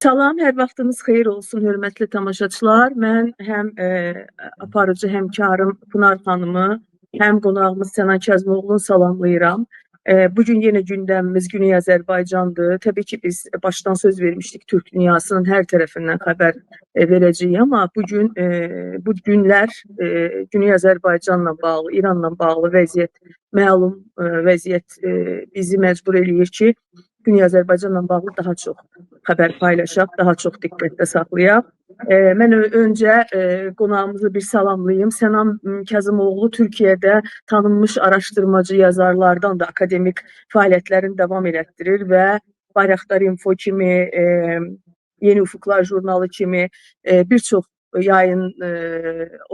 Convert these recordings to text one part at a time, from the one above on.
Salam, hər vaxtınız xeyir olsun, hörmətli tamaşaçılar. Mən həm aparıcı həmkarım Pınar xanımı, həm qonağımız Sənan Kəzmoğlu'nu salamlayıram. Bugün yenə gündəmimiz Güney Azərbaycandır. Təbii ki, biz başdan söz vermişdik Türk dünyasının hər tərəfindən xəbər verəcəyik, amma bugün bu günlər Güney Azərbaycanla bağlı, İranla bağlı vəziyyət, məlum vəziyyət bizi məcbur eləyir ki, Güney Azərbaycanla bağlı daha çox xəbər paylaşaq, daha çox diqqətdə saxlayaq. Mən öncə qonağımızı bir salamlayım. Sənan Kəzmoğlu Türkiyədə tanınmış araşdırmacı yazarlardan da akademik fəaliyyətlərini davam elətdirir və Bayraqdar Info kimi, Yeni Ufuklar jurnalı kimi bir çox yayın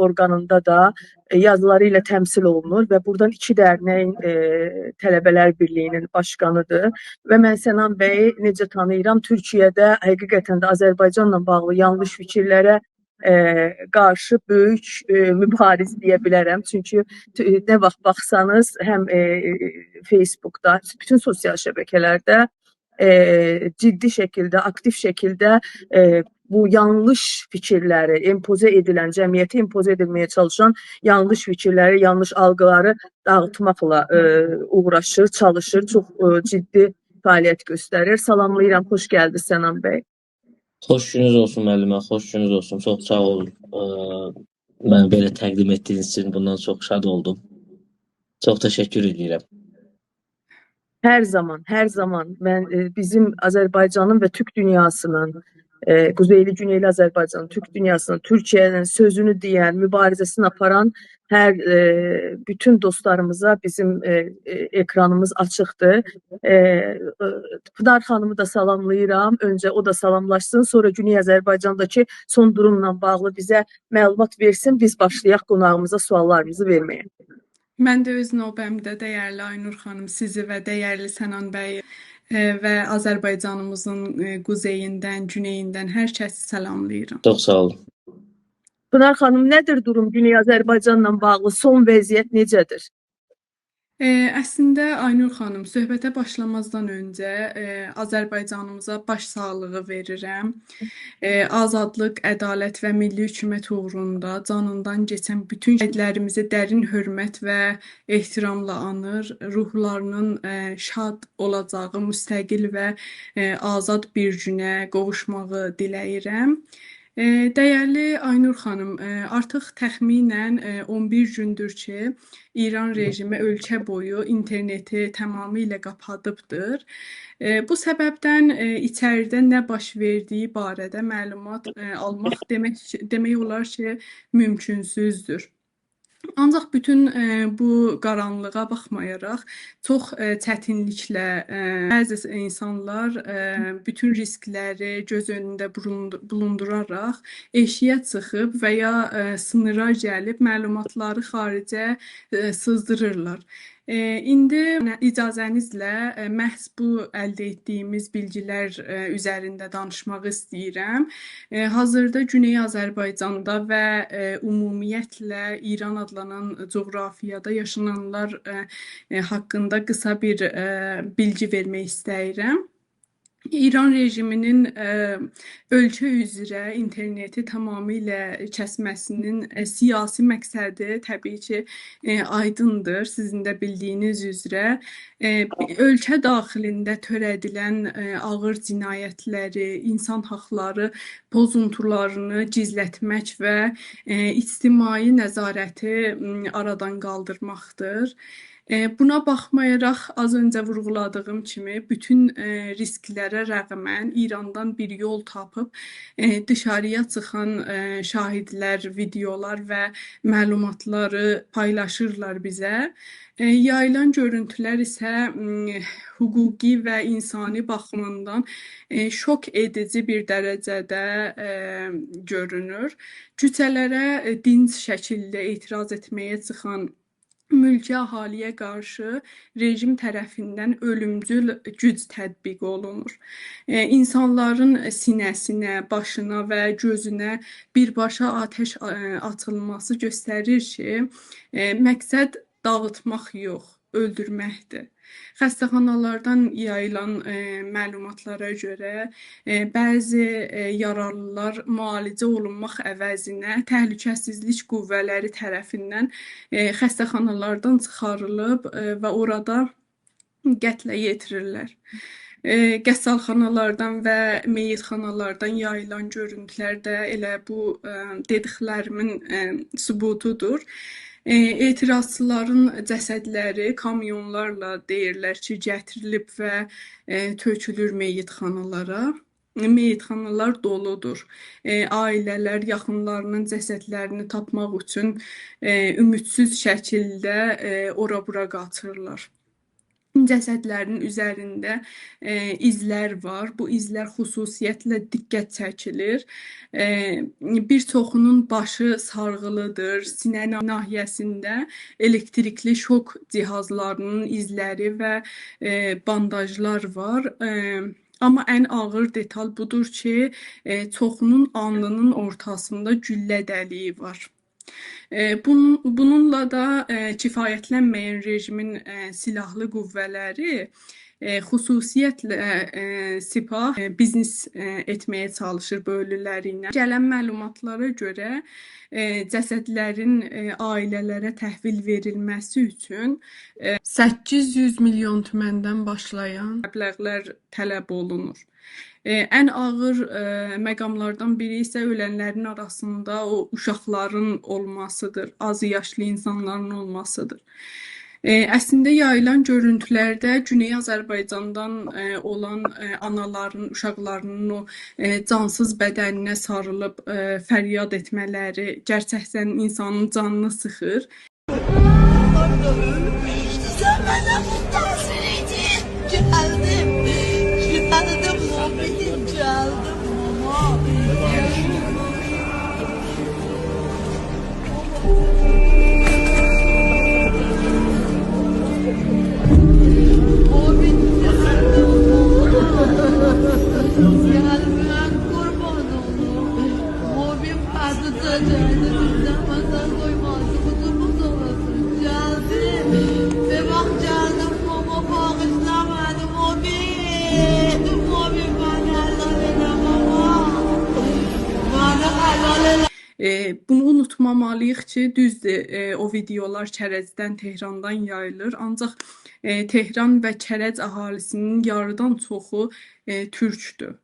orqanında da yazıları ilə təmsil olunur və buradan iki dərnəyin Tələbələr Birliyinin başqanıdır. Və mən Sənan bəyi necə tanıyıram, Türkiyədə həqiqətən də Azərbaycanla bağlı yanlış fikirlərə qarşı böyük mübariz deyə bilərəm. Çünki nə vaxt baxsanız, həm Facebookda, bütün sosial şəbəkələrdə ciddi şəkildə, aktiv şəkildə bu yanlış fikirləri, empoze edilən, cəmiyyətə empoze edilməyə çalışan yanlış fikirləri, yanlış algıları dağıtmaqla uğraşır, çalışır, çox ciddi fəaliyyət göstərir. Salamlayıram, xoş gəldiniz Sənan bəy. Xoş gününüz olsun müəllimə, xoş gününüz olsun. Çox sağ olun. Mən belə təqdim etdiyiniz üçün bundan çox şad oldum. Çox təşəkkür edirəm. Hər zaman, hər zaman mən bizim Azərbaycanın və Türk dünyasının, Quzeyli Güneyli Azərbaycanın, Türk dünyasının, Türkiyənin sözünü deyən, mübarizəsini aparan hər bütün dostlarımıza bizim ekranımız açıqdır. Pınar xanımı da salamlayıram. Öncə o da salamlaşsın, sonra Güney Azərbaycandakı son durumla bağlı bizə məlumat versin. Biz başlayaq qonağımıza suallarımızı verməyə. Mən də öz növbəmdə dəyərli Aynur xanım, sizi və dəyərli Sənan bəy və Azərbaycanımızın quzeyindən, güneyindən hər kəsi salamlayıram. Çox sağ olun. Pınar xanım, nədir durum Güney Azərbaycanla bağlı? Son vəziyyət necədir? Əslində Aynur xanım, söhbətə başlamazdan öncə Azərbaycanımıza başsağlığı verirəm. Azadlıq, ədalət və milli hökumət uğrunda canından keçən bütün şəhidlərimizi dərin hörmət və ehtiramla anır. Ruhlarının şad olacağı, müstəqil və azad bir günə qovuşmağı diləyirəm. Dəyərli Aynur xanım, artıq təxminən 11 gündür ki, İran rejimi ölkə boyu interneti tamamilə qapadıbdır. Bu səbəbdən içəridə nə baş verdiyi barədə məlumat almaq demək olar ki, mümkünsüzdür. Ancaq bütün bu qaranlığa baxmayaraq, çox çətinliklə bəzi insanlar bütün riskləri göz önündə bulunduraraq eşiyə çıxıb və ya sınıra gəlib məlumatları xaricə sızdırırlar. İndi icazənizlə məhz bu əldə etdiyimiz bilgilər üzərində danışmaq istəyirəm. Hazırda Güney Azərbaycanda və ümumiyyətlə İran adlanan coğrafiyada yaşananlar haqqında qısa bir bilgi vermək istəyirəm. İran rejiminin ölkə üzrə interneti tamamilə kəsməsinin siyasi məqsədi təbii ki, aydındır. Sizin də bildiyiniz üzrə ölkə daxilində törədilən ağır cinayətləri, insan haqları pozuntularını gizlətmək və ictimai nəzarəti aradan qaldırmaqdır. Buna baxmayaraq, az öncə vurğuladığım kimi, bütün risklərə rəğmən İrandan bir yol tapıb dışarıya çıxan şahidlər, videolar və məlumatları paylaşırlar bizə. Yayılan görüntülər isə hüquqi və insani baxımından şok edici bir dərəcədə görünür. Küçələrə dinc şəkildə etiraz etməyə çıxan mülki əhaliyə qarşı rejim tərəfindən ölümcül güc tətbiq olunur. İnsanların sinəsinə, başına və gözünə birbaşa atəş atılması göstərir ki, məqsəd dağıtmaq yox, öldürməkdir. Xəstəxanalardan yayılan məlumatlara görə bəzi yararlılar müalicə olunmaq əvəzinə təhlükəsizlik qüvvələri tərəfindən xəstəxanalardan çıxarılıb və orada qətlə yetirirlər. Qəssabxanalardan və meyitxanalardan yayılan görüntülər də elə bu dediklərimin sübutudur. Etirazçıların cəsədləri kamyonlarla deyirlər ki, gətirilib və tökülür meyitxanalara. Meyitxanalar doludur. Ailələr yaxınlarının cəsədlərini tapmaq üçün ümidsiz şəkildə ora-bura qaçırlar. Cəsədlərin üzərində izlər var. Bu izlər xüsusiyyətlə diqqət çəkilir. Bir çoxunun başı sarğılıdır. Sinə nahiyəsində elektrikli şok cihazlarının izləri və bandajlar var. Amma ən ağır detal budur ki, çoxunun alnının ortasında güllə dəliyi var. Bununla da kifayətlənməyən rejimin silahlı qüvvələri xüsusiyyətlə Sepah biznes etməyə çalışır böylələri ilə. Gələn məlumatlara görə cəsədlərin ailələrə təhvil verilməsi üçün 800 milyon tüməndən başlayan məbləğlər tələb olunur. Ən ağır məqamlardan biri isə ölənlərin arasında o uşaqların olmasıdır, az yaşlı insanların olmasıdır. Əslində yayılan görüntülərdə Güney Azərbaycandan olan anaların, uşaqlarının o cansız bədəninə sarılıb fəryad etmələri gerçəkdən insanın canını sıxır. Sen bana bundan sürecek. Geldim. Geldim Muhammed'im geldim mama. Gelmen kurban olur. Mobim kadıda cehennemizden vatan koymazdı. Kuzumuz olasın. Geldim. Ve bak canım mama bağışlamadı Mobim. Mobim bana helal eyle mama. Bana helal eyle. Bunu unutmamalıyıq ki, düzdür, o videolar Kərəcdən, Tehrandan yayılır. Ancaq Tehran və Kərəc əhalisinin yarıdan çoxu türkdür.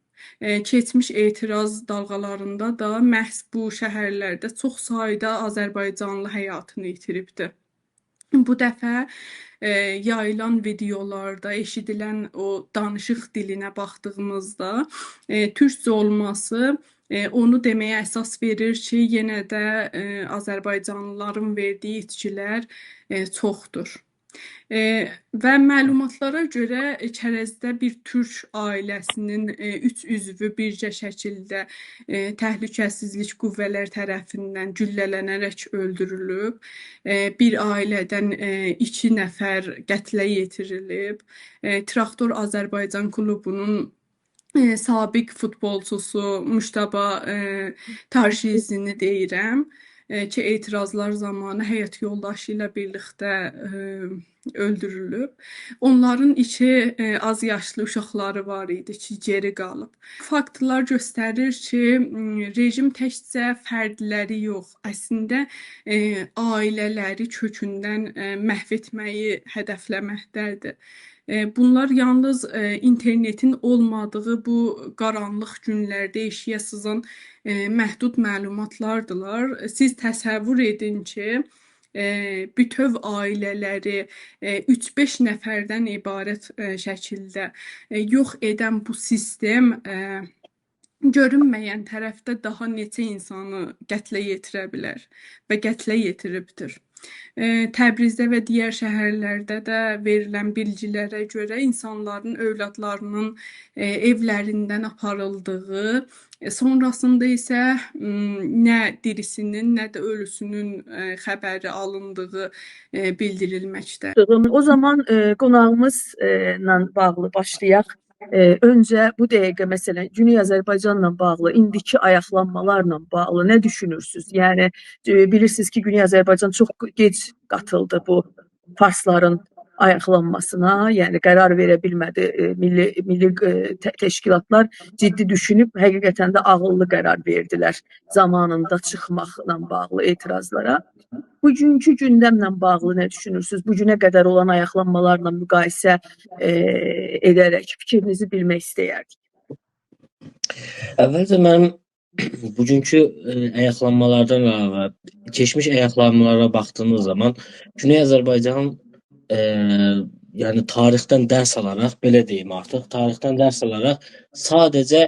Keçmiş etiraz dalğalarında da məhz bu şəhərlərdə çox sayda Azərbaycanlı həyatını itiribdir. Bu dəfə yayılan videolarda eşidilən o danışıq dilinə baxdığımızda türkcə olması onu deməyə əsas verir ki, yenə də Azərbaycanlıların verdiyi itkilər çoxdur. Və məlumatlara görə Kərəcdə bir türk ailəsinin 3 üzvü birgə şəkildə təhlükəsizlik qüvvələri tərəfindən güllələnərək öldürülüb. Bir ailədən 2 nəfər qətlə yetirilib. Traktor Azərbaycan klubunun sabiq futbolçusu Muştaba Tarşizini deyirəm ki, etirazlar zamanı həyat yoldaşı ilə birlikdə öldürülüb. Onların 2 az yaşlı uşaqları var idi ki, geri qalıb. Faktlar göstərir ki, rejim təkcə fərdləri yox, əslində ailələri kökündən məhv etməyi hədəfləməkdədir. Bunlar yalnız internetin olmadığı bu qaranlıq günlərdə eşiyə sızan məhdud məlumatlardılar. Siz təsəvvür edin ki, bütöv ailələri 3-5 nəfərdən ibarət şəkildə yox edən bu sistem görünməyən tərəfdə daha neçə insanı qətlə yetirə bilər və qətlə yetiribdir. Təbrizdə və digər şəhərlərdə də verilən bilgilərə görə insanların övladlarının evlərindən aparıldığı, sonrasında isə nə dirisinin, nə də ölüsünün xəbəri alındığı bildirilməkdə. O zaman qonağımızla bağlı başlayaq. Öncə bu dəqiqə məsələn Güney Azərbaycanla bağlı indiki ayaqlanmalarla bağlı nə düşünürsüz? Yəni bilirsiniz ki, Güney Azərbaycan çox gec qatıldı bu farsların ayaqlanmasına, yəni qərar verə bilmədi. Milli təşkilatlar ciddi düşünüb həqiqətən də ağıllı qərar verdilər zamanında çıxmaqla bağlı etirazlara. Bugünkü gündəmlə bağlı nə düşünürsünüz? Bu günə qədər olan ayaqlanmalarla müqayisə edərək fikrinizi bilmək istəyərdik. Əvvəlcə mənim bugünkü ayaqlanmalardan əlavə keçmiş ayaqlanmalara baxdığınız zaman Güney Azərbaycan yəni tarixdən dərs alaraq, belə deyim artıq, tarixdən dərs alaraq sadəcə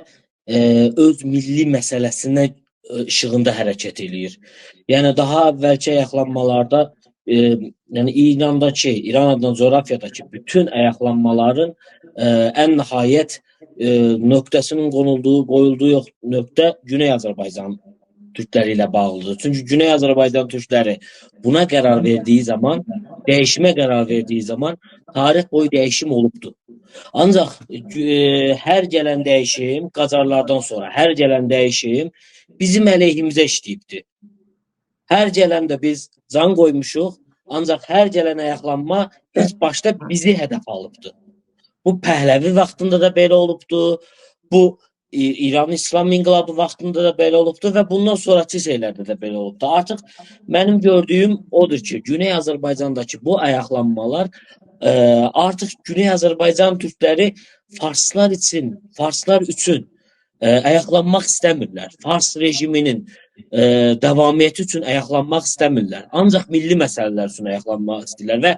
öz milli məsələsinə işığında hərəkət eləyir. Yəni daha əvvəlki ayaqlanmalarda yəni İran adına coğrafiyadakı bütün ayaqlanmaların ən nəhayət nöqtəsinin qoyulduğu nöqtə Güney Azərbaycan Türkləri ilə bağlıdır. Çünki Güney Azərbaycan Türkləri buna qərar verdiyi zaman, dəyişmə qərar verdiyi zaman tarix boyu dəyişim olubdur. Ancaq hər gələn dəyişim Qacarlardan sonra hər gələn dəyişim bizim əleyhimizə işləyibdir. Hər gələndə biz can qoymuşuq, ancaq hər gələn ayaqlanma ilk başda bizi hədəf alıbdır. Bu Pəhləvi vaxtında da belə olubdur. Bu İran İslam İnqilabı vaxtında da belə olubdur və bundan sonraki şeylərdə də belə olubdur. Artıq mənim gördüyüm odur ki, Güney Azərbaycandakı bu ayaqlanmalar artıq Güney Azərbaycan Türkləri farslar üçün ayaqlanmaq istəmirlər. Fars rejiminin davamiyyəti üçün ayaqlanmaq istəmirlər. Ancaq milli məsələlər üçün ayaqlanmaq istəyirlər və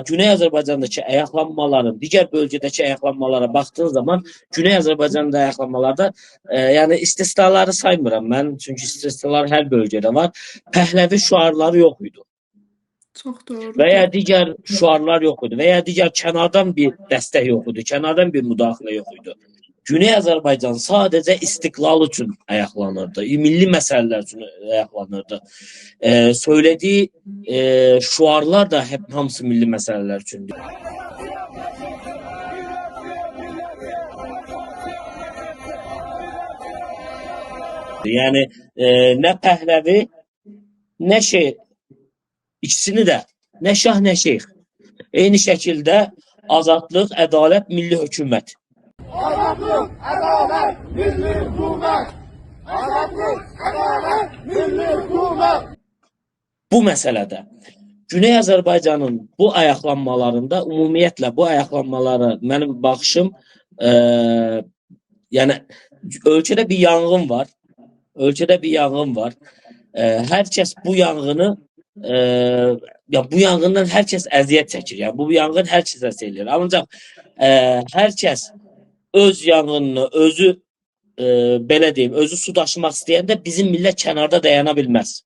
Güney Azərbaycandakı ayaqlanmaların, digər bölgədəki ayaqlanmalara baxdığınız zaman Güney Azərbaycanda ayaqlanmalarda yəni istisnaları saymıram mən, çünki istisnalar hər bölgədə var. Pəhləvi şüarları yox idi. Çox doğru. Və ya digər şüarlar yox idi və ya digər kənardan bir dəstək yox idi, kənardan bir müdaxilə yox idi. Güney Azərbaycan sadəcə istiqlal üçün ayaqlanırdı, milli məsələlər üçün ayaqlanırdı. Söylediyi şüarlar da hamısı milli məsələlər üçündür. Yəni nə Pəhləvi, nə şey, ikisini də, nə şah, nə şeyx. Eyni şəkildə azadlıq, ədalət, milli hökumət. Azadlıq, ədalət, milli hökumət. Azadlıq, ədalət, milli hökumət. Bu məsələdə Güney Azərbaycanın bu ayaqlanmalarında, ümumiyyətlə bu ayaqlanmalara mənim baxışım, yəni ölkədə bir yanğın var. Ölkədə bir yanğın var. Hər kəs bu yanğını, bu yanğından hər kəs əziyyət çəkir. Yəni bu yanğın hər kəsə seçilir. Ancaq hər kəs öz yanğınını, özü belə deyim, özü su daşımaq istəyəndə bizim millət kənarda dayana bilməz.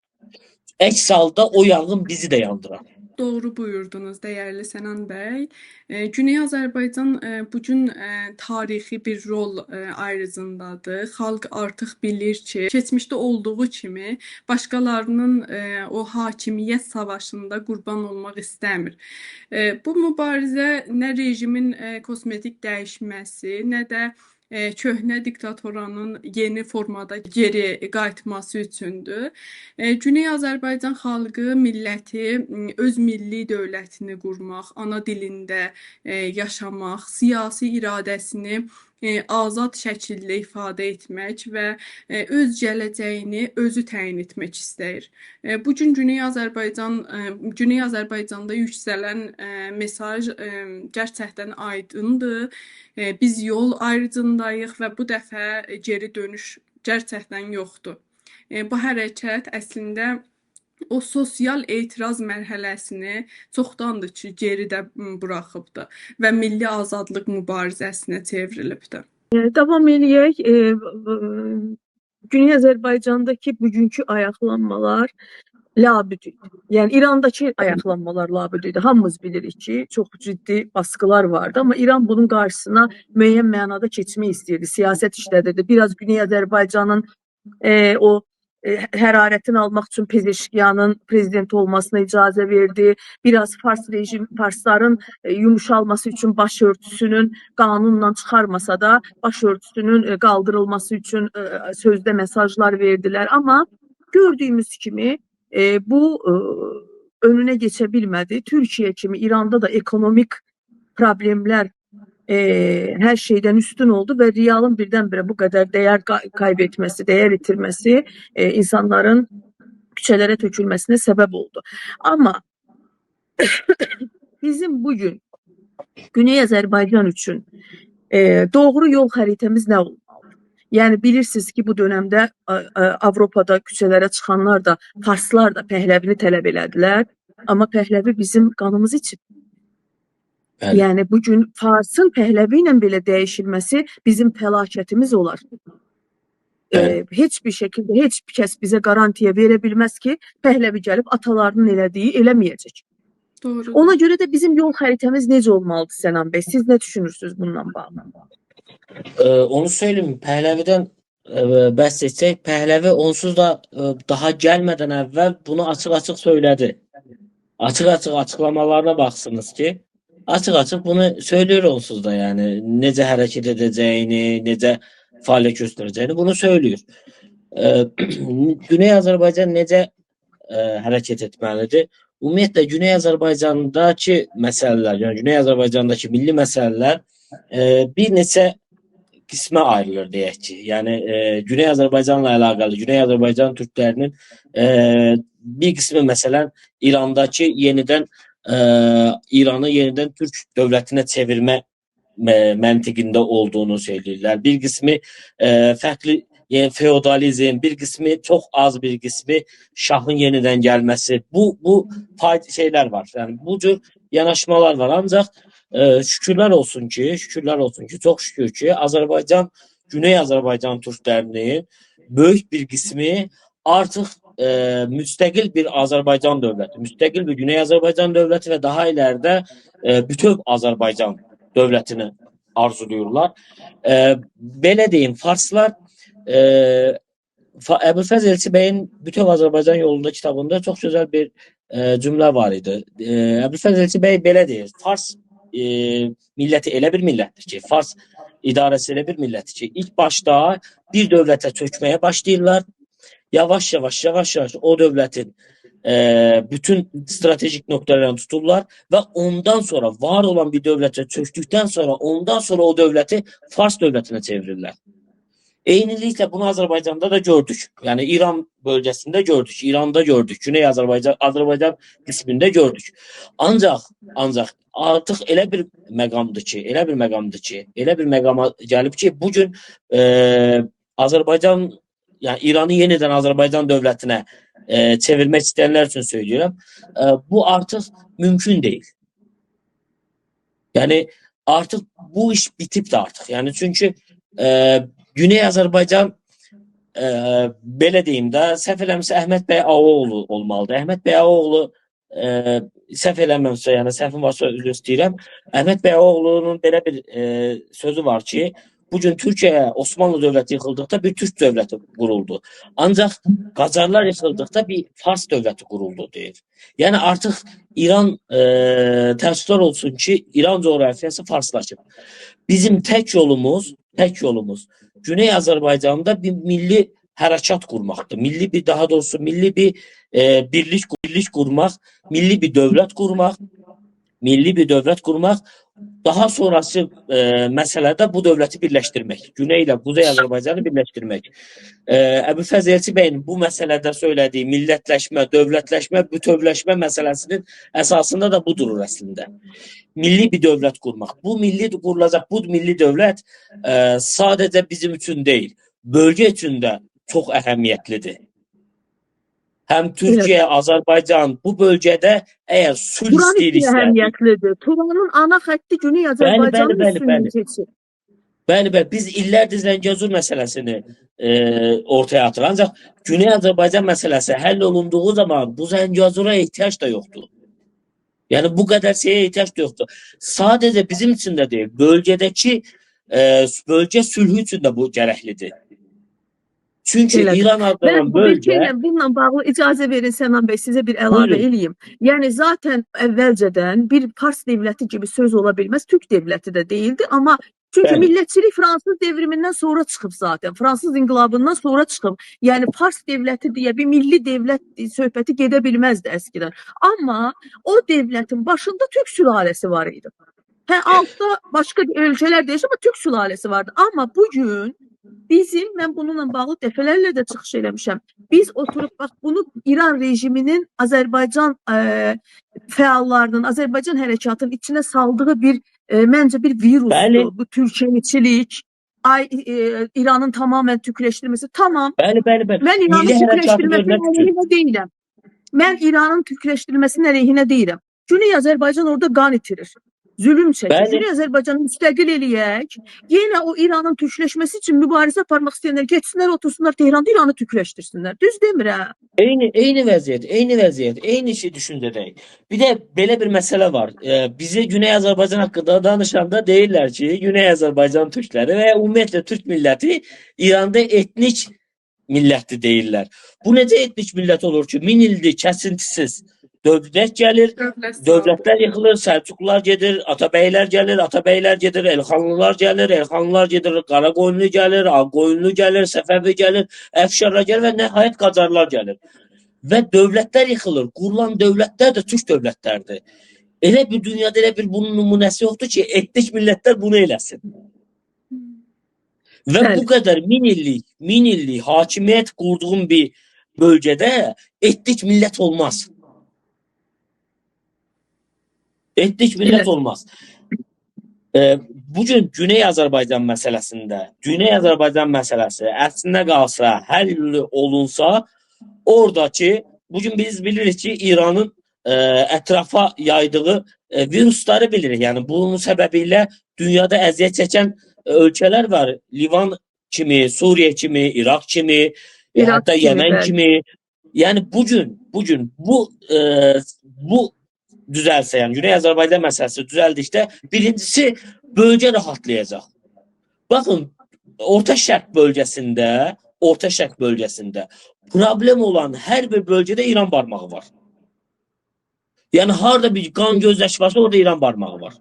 Əks halda o yanğın bizi də yandırar. Doğru buyurdunuz dəyərli Sənan bəy. Güney Azərbaycan bugün tarixi bir rol ayrıcındadır. Xalq artıq bilir ki, keçmişdə olduğu kimi başqalarının o hakimiyyət savaşında qurban olmaq istəmir. Bu mübarizə nə rejimin kosmetik dəyişməsi, nə də köhnə diktatoranın yeni formada geri qayıtması üçündür. Güney Azərbaycan xalqı, milləti öz milli dövlətini qurmaq, ana dilində yaşamaq, siyasi iradəsini azad şəkildə ifadə etmək və öz gələcəyini özü təyin etmək istəyir. Bu gün Güney Azərbaycanda yüksələn mesaj gerçəkdən aydındır. Biz yol ayrıcındayıq və bu dəfə geri dönüş gerçəkdən yoxdur. Bu hərəkət əslində o sosial etiraz mərhələsini çoxdandır ki, geridə buraxıbdır və milli azadlıq mübarizəsinə çevrilibdir. Davam eləyək. Güney Azərbaycandakı bugünkü ayaqlanmalar labüdür. Yəni İrandakı ayaqlanmalar labüdür. Hamımız bilirik ki, çox ciddi baskılar vardı, amma İran bunun qarşısına müəyyən mənada keçmək istəyirdi, siyasət işlədirdi. Biraz Güney Azərbaycanın o hərarətini almaq üçün Pezeşkiyanın prezident olmasına icazə verdi. Biraz Farsların yumuşalması üçün başörtüsünün qanunla çıxarmasa da başörtüsünün qaldırılması üçün sözdə mesajlar verdilər. Amma gördüyümüz kimi bu önüne geçə bilmədi. Türkiyə kimi İranda da ekonomik problemlər hər şeydən üstün oldu və realın birdən-birə bu qədər dəyər kaybetməsi, dəyər itirməsi insanların küçələrə tökülməsinə səbəb oldu. Amma bizim bugün Güney Azərbaycan üçün doğru yol xəritəmiz nə olmalıdır? Yəni bilirsiniz ki, bu dövrdə Avropada küçələrə çıxanlar da, farslar da Pəhləvini tələb elədilər. Amma Pəhləvi bizim qanımız için. Bəli. Yəni bugün Farsın Pəhləvi ilə belə dəyişilməsi bizim fəlakətimiz olar. Bəli. Heç bir şəkildə heç bir kəs bizə qarantiya verə bilməz ki, Pəhləvi gəlib atalarının elədiyi eləməyəcək. Doğrudur. Ona görə də bizim yol xəritəmiz necə olmalıdır Sənan bəy? Siz nə düşünürsünüz bununla bağlı? Onu söyleyeyim. Pəhləvidən bəhs etsək, Pəhləvi onsuz da daha gəlmədən əvvəl bunu açıq-açıq söylədi. Açıq-açıq açıqlamalarına baxsınız ki, açıq-açıq bunu söylüyor onsuz da, yəni necə hərəkət edəcəyini, necə fəaliyyət göstərəcəyini bunu söylüyor. Güney Azərbaycan necə hərəkət etməlidir? Ümumiyyətlə Güney Azərbaycandakı məsələlər, yəni Güney Azərbaycandakı milli məsələlər bir neçə qismə ayrılır deyək ki. Yəni Güney Azərbaycanla əlaqəli Güney Azərbaycan türklərinin bir qismi məsələn İrandakı yenidən İranı yenidən türk dövlətinə çevirmə məntiqində olduğunu söyləyirlər. Bir qismi fərqli yəni feodalizm, bir qismi çox az bir qismi şahın yenidən gəlməsi. Bu şeylər var. Yəni bu cür yanaşmalar var. Ancaq şükürlər olsun ki, çox şükür ki, Azərbaycan, Güney Azərbaycan türklərinin böyük bir qismi artıq müstəqil bir Azərbaycan dövləti, müstəqil bir Güney Azərbaycan dövləti və daha iləride bütöv Azərbaycan dövlətini arzuluyorlar. Belə deyim, Farslar Əbülfəz Elçi bəyin Bütöv Azərbaycan yolunda kitabında çox gözəl bir cümlə var idi. Əbülfəz Elçi bəy belə deyir: Fars milləti elə bir millətdir ki, Fars idarəsi elə bir millətdir ki, ilk başda bir dövlətə çökməyə başlayırlar. Yavaş-yavaş o dövlətin bütün stratejik nöqtələrini tuturlar və ondan sonra var olan bir dövlətə çöktükdən sonra ondan sonra o dövləti Fars dövlətinə çevirirlər. Eyniliklə bunu Azərbaycanda da gördük. Yəni İran bölgəsində gördük, İranda gördük, Güney Azərbaycan qismində gördük. Ancaq artıq elə bir məqama gəlib ki, bugün Azərbaycan, yəni İranı yenidən Azərbaycan dövlətinə çevirmək istəyənlər üçün söylüyorum. Bu artıq mümkün deyil. Yəni artıq bu iş bitibdir artıq. Yəni çünki Güney Azərbaycan belə deyim də, səhv eləmirəmsə Əhməd bəy Ağaoğlu olmalıdır. Əhməd bəy Ağaoğlu səhv eləmirəmsə, yəni səhvim varsa üzr istəyirəm. Əhməd bəy Ağaoğlu'nun belə bir sözü var ki, bugün Türkiyə Osmanlı dövləti yıxıldıqda bir Türk dövləti quruldu. Ancaq Qacarlar yıxıldıqda bir Fars dövləti quruldu deyir. Yəni artıq İran təəssüflər olsun ki, İran coğrafiyası farslaşıb. Bizim tək yolumuz Güney Azərbaycanda bir milli hərəkat qurmaqdır. Milli bir, daha doğrusu milli bir birlik qurmaq, milli bir dövlət qurmaq, daha sonrası məsələdə bu dövləti birləşdirmək. Güney ilə Quzey Azərbaycanı birləşdirmək. Əbülfəz Elçi bəyin bu məsələdə söylədiyi millətləşmə, dövlətləşmə, bütövləşmə məsələsinin əsasında da bu durur əslində. Milli bir dövlət qurmaq. Bu milli dövlət sadəcə bizim üçün deyil, bölgə üçün də çox əhəmiyyətlidir. Həm Türkiyə, Azərbaycan bu bölgədə əgər sülh istəyirsə... Turan əhəmiyyətlidir. Turanın ana xətti Güney Azərbaycanın üstündən keçir. Bəli, biz illərdir Zəngəzur məsələsini ortaya atır. Ancaq Güney Azərbaycan məsələsi həll olunduğu zaman bu Zəngəzura ehtiyac da yoxdur. Yəni bu qədər şeyə ehtiyac da yoxdur. Sadəcə bizim üçün də deyil, bölgə sülhü üçün də bu gərəklidir. Çünki İran adlanan bölgə... Bununla bağlı icazə verin Sənan bəy, sizə bir əlavə eləyim. Yəni zaten əvvəlcədən bir Fars devləti kimi söz ola bilməz, Türk devləti də deyildi, amma Çünki Bəli. millətçilik Fransız devrimindən sonra çıxıb zaten. Fransız inqilabından sonra çıxıb. Yəni Fars dövləti deyə bir milli dövlət söhbəti gedə bilməzdi əskidən. Amma o dövlətin başında Türk sülaləsi var idi. Hə, altda başqa ölkələr deyir, amma Türk sülaləsi vardı. Amma bu gün bizim, mən bununla bağlı dəfələrlə də çıxış eləmişəm. Biz oturup bax bunu İran rejiminin Azərbaycan fəallarının, Azərbaycan hərəkatının içinə saldığı bir məncə bir virusdur. Bəli. Bu Türkiyəçilik, İranın tamamen Türkləşdirməsi. Tamam. Bəli, bəli, bəli. Mən İranın Milli hərəkatı Türkləşdirməsinin görmək üçün. əleyhinə deyiləm. Mən İranın Türkləşdirməsinin əleyhinə deyiləm. Güney Azərbaycan orada qan itirir. Zülüm çəkir. Bəli. Güney Azərbaycanı müstəqil eləyək. Yenə o İranın türkləşməsi üçün mübarizə aparmaq istəyənlər getsinlər, otursunlar Tehranda İranı türkləşdirsinlər. Düz demirəm. Eyni vəziyyət, eyni şey düşüncədəyik. Bir də belə bir məsələ var. Bizi Güney Azərbaycan haqqında danışanda deyirlər ki, Güney Azərbaycan türkləri və ya ümumiyyətlə türk milləti İranda etnik millətdir deyirlər. Bu necə etnik millət olur ki, 1000 ildir kəsintisiz dövlət gəlir, dövlətlər yıxılır, Səlcuqlar gedir, Atabəylər gəlir, Atabəylər gedir, Elxanlılar gəlir, Elxanlılar gedir, Qaraqoyunlu gəlir, Ağqoyunlu gəlir, Səfəvi gəlir, Əfşarlar gəlir və nəhayət Qacarlar gəlir. Və dövlətlər yıxılır. Qurulan dövlətlər də türk dövlətlərdir. Elə bir dünyada elə bir bunun nümunəsi yoxdur ki, etnik millətlər bunu eləsin. Və Bəli. bu qədər 1000 illik hakimiyyət qurduğun bir bölgədə etnik millət olmaz. Etnik millət Elə. olmaz. Bugün Güney Azərbaycan məsələsi əslində qalsa, həll olunsa, oradakı, bugün biz bilirik ki, İranın ətrafa yaydığı virusları bilirik. Yəni, bunun səbəbilə dünyada əziyyət çəkən ölkələr var. Livan kimi, Suriye kimi, İraq kimi, İraq hətta kimi, Yemen bəli. kimi. Yəni, bugün bu düzəlsə, yəni Güney Azərbaycan məsələsi düzəldikdə birincisi bölgə rahatlayacaq. Baxın, Orta Şərq bölgəsində problem olan hər bir bölgədə İran barmağı var. Yəni harda bir qan gözləşi varsa orada İran barmağı var.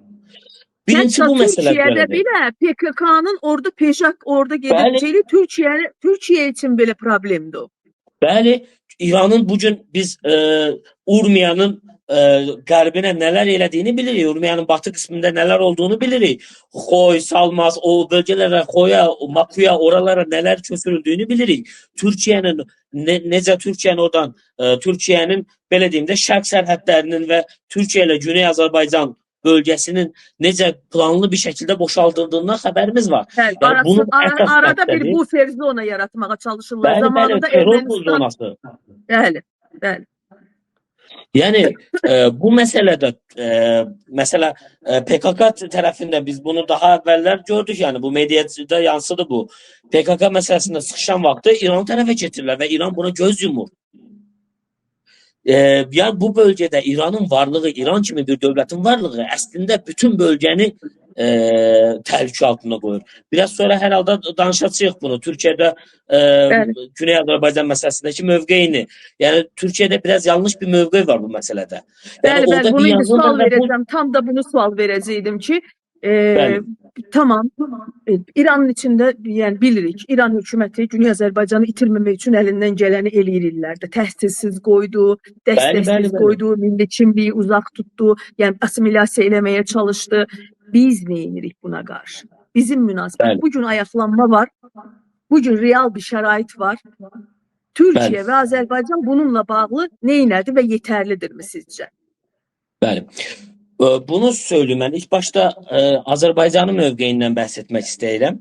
Birincisi Hətta bu məsələ Türkiyədə belədir. belə PKK-nın orada peşak orada Bəli. gedəcəyi Türkiyə üçün belə problemdir o. Bəli, İranın bugün biz Urmiyanın qərbinə nələr elədiyini bilirik. Urmiyanın batı qismində nələr olduğunu bilirik. Xoy, Salmas, o bölgələrə, Xoya, Makuya, oralara nələr köçürüldüyünü bilirik. Türkiyənin necə oradan Türkiyənin belə deyim də şərq sərhədlərinin və Türkiyə ilə Güney Azərbaycan bölgəsinin necə planlı bir şəkildə boşaldıldığından xəbərimiz var. Bəli, Yəni bunun əsas arada bir məqsədi- bufer zona yaratmağa çalışırlar. Bəli, Zamanında terror Ermənistan. zonası. Bəli, bəli. Yəni bu məsələdə məsələ PKK tərəfində biz bunu daha əvvəllər gördük. Yəni bu mediada yansıdı bu. PKK məsələsində sıxışan vaxtı İran tərəfə keçirlər və İran buna göz yumur. Yəni bu bölgədə İranın varlığı, İran kimi bir dövlətin varlığı əslində bütün bölgəni təhlükə altında qoyur. Biraz sonra hər halda danışacağıq bunu. Türkiyədə Güney Azərbaycan məsələsindəki mövqeyini. Yəni Türkiyədə biraz yanlış bir mövqey var bu məsələdə. Bəli, bəli, bunu indi sual və bu- verəcəm. Tam da bunu sual verəcəydim ki, Bəli. tamam, İranın içində, yəni bilirik, İran hökuməti Güney Azərbaycanı itirməmək üçün əlindən gələni eləyir illərdə. Təhsilsiz qoydu, dəstəksiz Bəli, bəli. qoydu, milli kimliyi uzaq tutdu, yəni assimilasiya eləməyə çalışdı. Biz nə edirik buna qarşı? Bizim münasibət. Bəli. Bugün ayaqlanma var. Bugün real bir şərait var. Türkiyə Bəli. və Azərbaycan bununla bağlı nə elədi və yetərlidirmi sizcə? Bəli. Bunu söyləyim mən. İlk başda Azərbaycanın mövqeyindən bəhs etmək istəyirəm.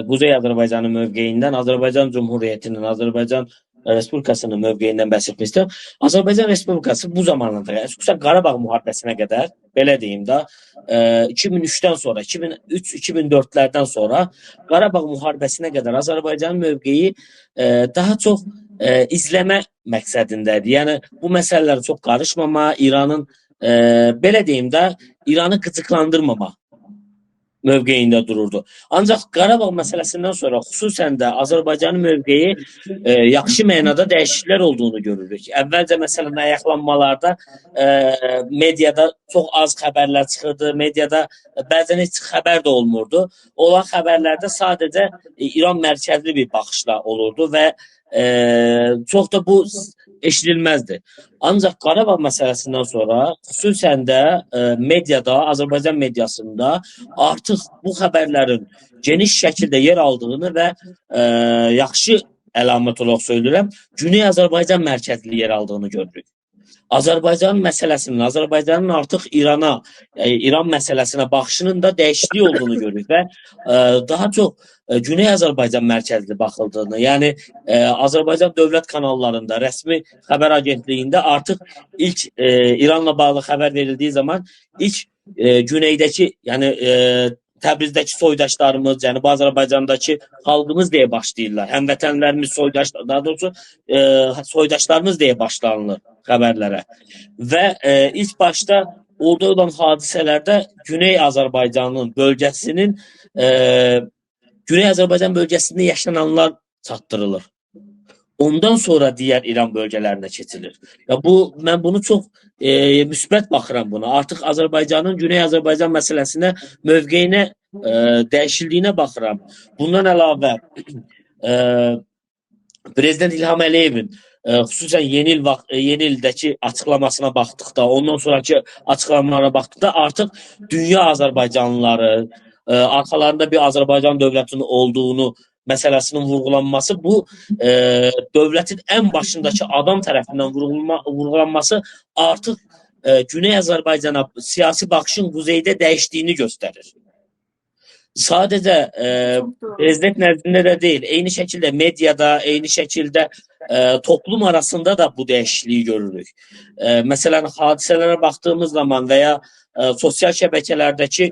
Quzey Azərbaycanın mövqeyindən, Azərbaycan Cümhuriyyətinin, Azərbaycan Respublikasının mövqeyindən bəhs etmək istəyirəm. Azərbaycan Respublikası bu zamana qədər, xüsusən Qarabağ müharibəsinə qədər, belə deyim də, 2003-dən sonra, 2003-2004-lərdən sonra Qarabağ müharibəsinə qədər Azərbaycanın mövqeyi daha çox izləmə məqsədindədir. Yəni bu məsələlərə çox qarışmama, İranın belə deyim də, İranı qıcıqlandırmama mövqeyində dururdu. Ancaq Qarabağ məsələsindən sonra xüsusən də Azərbaycanın mövqeyi yaxşı mənada dəyişikliklər olduğunu görürük. Əvvəlcə məsələn ayaqlanmalarda mediada çox az xəbərlər çıxırdı, mediada bəzən heç xəbər də olmurdu. Olan xəbərlərdə sadəcə İran mərkəzli bir baxışla olurdu və çox da bu eşidilməzdi. Ancaq Qarabağ məsələsindən sonra xüsusən də mediada, Azərbaycan mediasında artıq bu xəbərlərin geniş şəkildə yer aldığını və yaxşı əlamət olaraq söyləyirəm, Güney Azərbaycan mərkəzli yer aldığını görürük. Azərbaycan məsələsinin, Azərbaycanın artıq İran məsələsinə baxışının da dəyişiklik olduğunu görürük və daha çox Güney Azərbaycan mərkəzli baxıldığını, yəni Azərbaycan dövlət kanallarında, rəsmi xəbər agentliyində artıq ilk İranla bağlı xəbər verildiyi zaman ilk güneydəki, yəni Təbrizdəki soydaşlarımız, Cənubi Azərbaycandakı xalqımız deyə başlayırlar. Həmvətənlərimiz, daha doğrusu soydaşlarımız deyə başlanılır xəbərlərə. Və ilk başda orada olan hadisələrdə Güney Azərbaycanın bölgəsinin, Güney Azərbaycan bölgəsində yaşananlar çatdırılır. Ondan sonra digər İran bölgələrinə keçilir. Ya mən bunu çox müsbət baxıram buna. Artıq Azərbaycanın Güney Azərbaycan məsələsinə mövqeyinə dəyişildiyinə baxıram. Bundan əlavə Prezident İlham Əliyevin xüsusən yeni ildəki açıqlamasına baxdıqda, ondan sonraki açıqlamalara baxdıqda artıq dünya Azərbaycanlıları arxalarında bir Azərbaycan dövlətinin olduğunu məsələsinin vurğulanması, bu dövlətin ən başındakı adam tərəfindən vurğulanması artıq Güney Azərbaycana siyasi baxışın quzeydə dəyişdiyini göstərir. Sadəcə prezident nəzdində də deyil, eyni şəkildə mediada, eyni şəkildə toplum arasında da bu dəyişikliyi görürük. Məsələn, hadisələrə baxdığımız zaman və ya sosial şəbəkələrdəki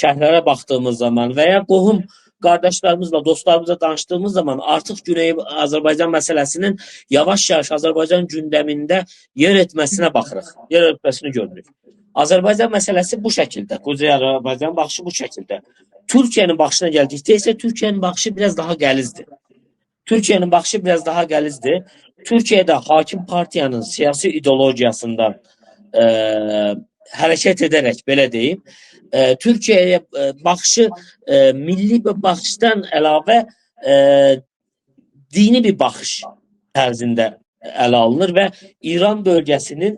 şərhlərə baxdığımız zaman və ya qohum qardaşlarımızla, dostlarımızla danışdığımız zaman artıq Güney Azərbaycan məsələsinin yavaş-yavaş Azərbaycan gündəmində yer etməsinə baxırıq, yer etməsini görürük. Azərbaycan məsələsi bu şəkildə, Quzey Azərbaycan baxışı bu şəkildə. Türkiyənin baxışına gəldikdə isə Türkiyənin baxışı biraz daha gəlizdir. Türkiyədə hakim partiyanın siyasi ideologiyasından hərəkət edərək, belə deyim, Türkiyəyə baxışı milli bir baxışdan əlavə dini bir baxış tərzində ələ alınır və İran bölgəsinin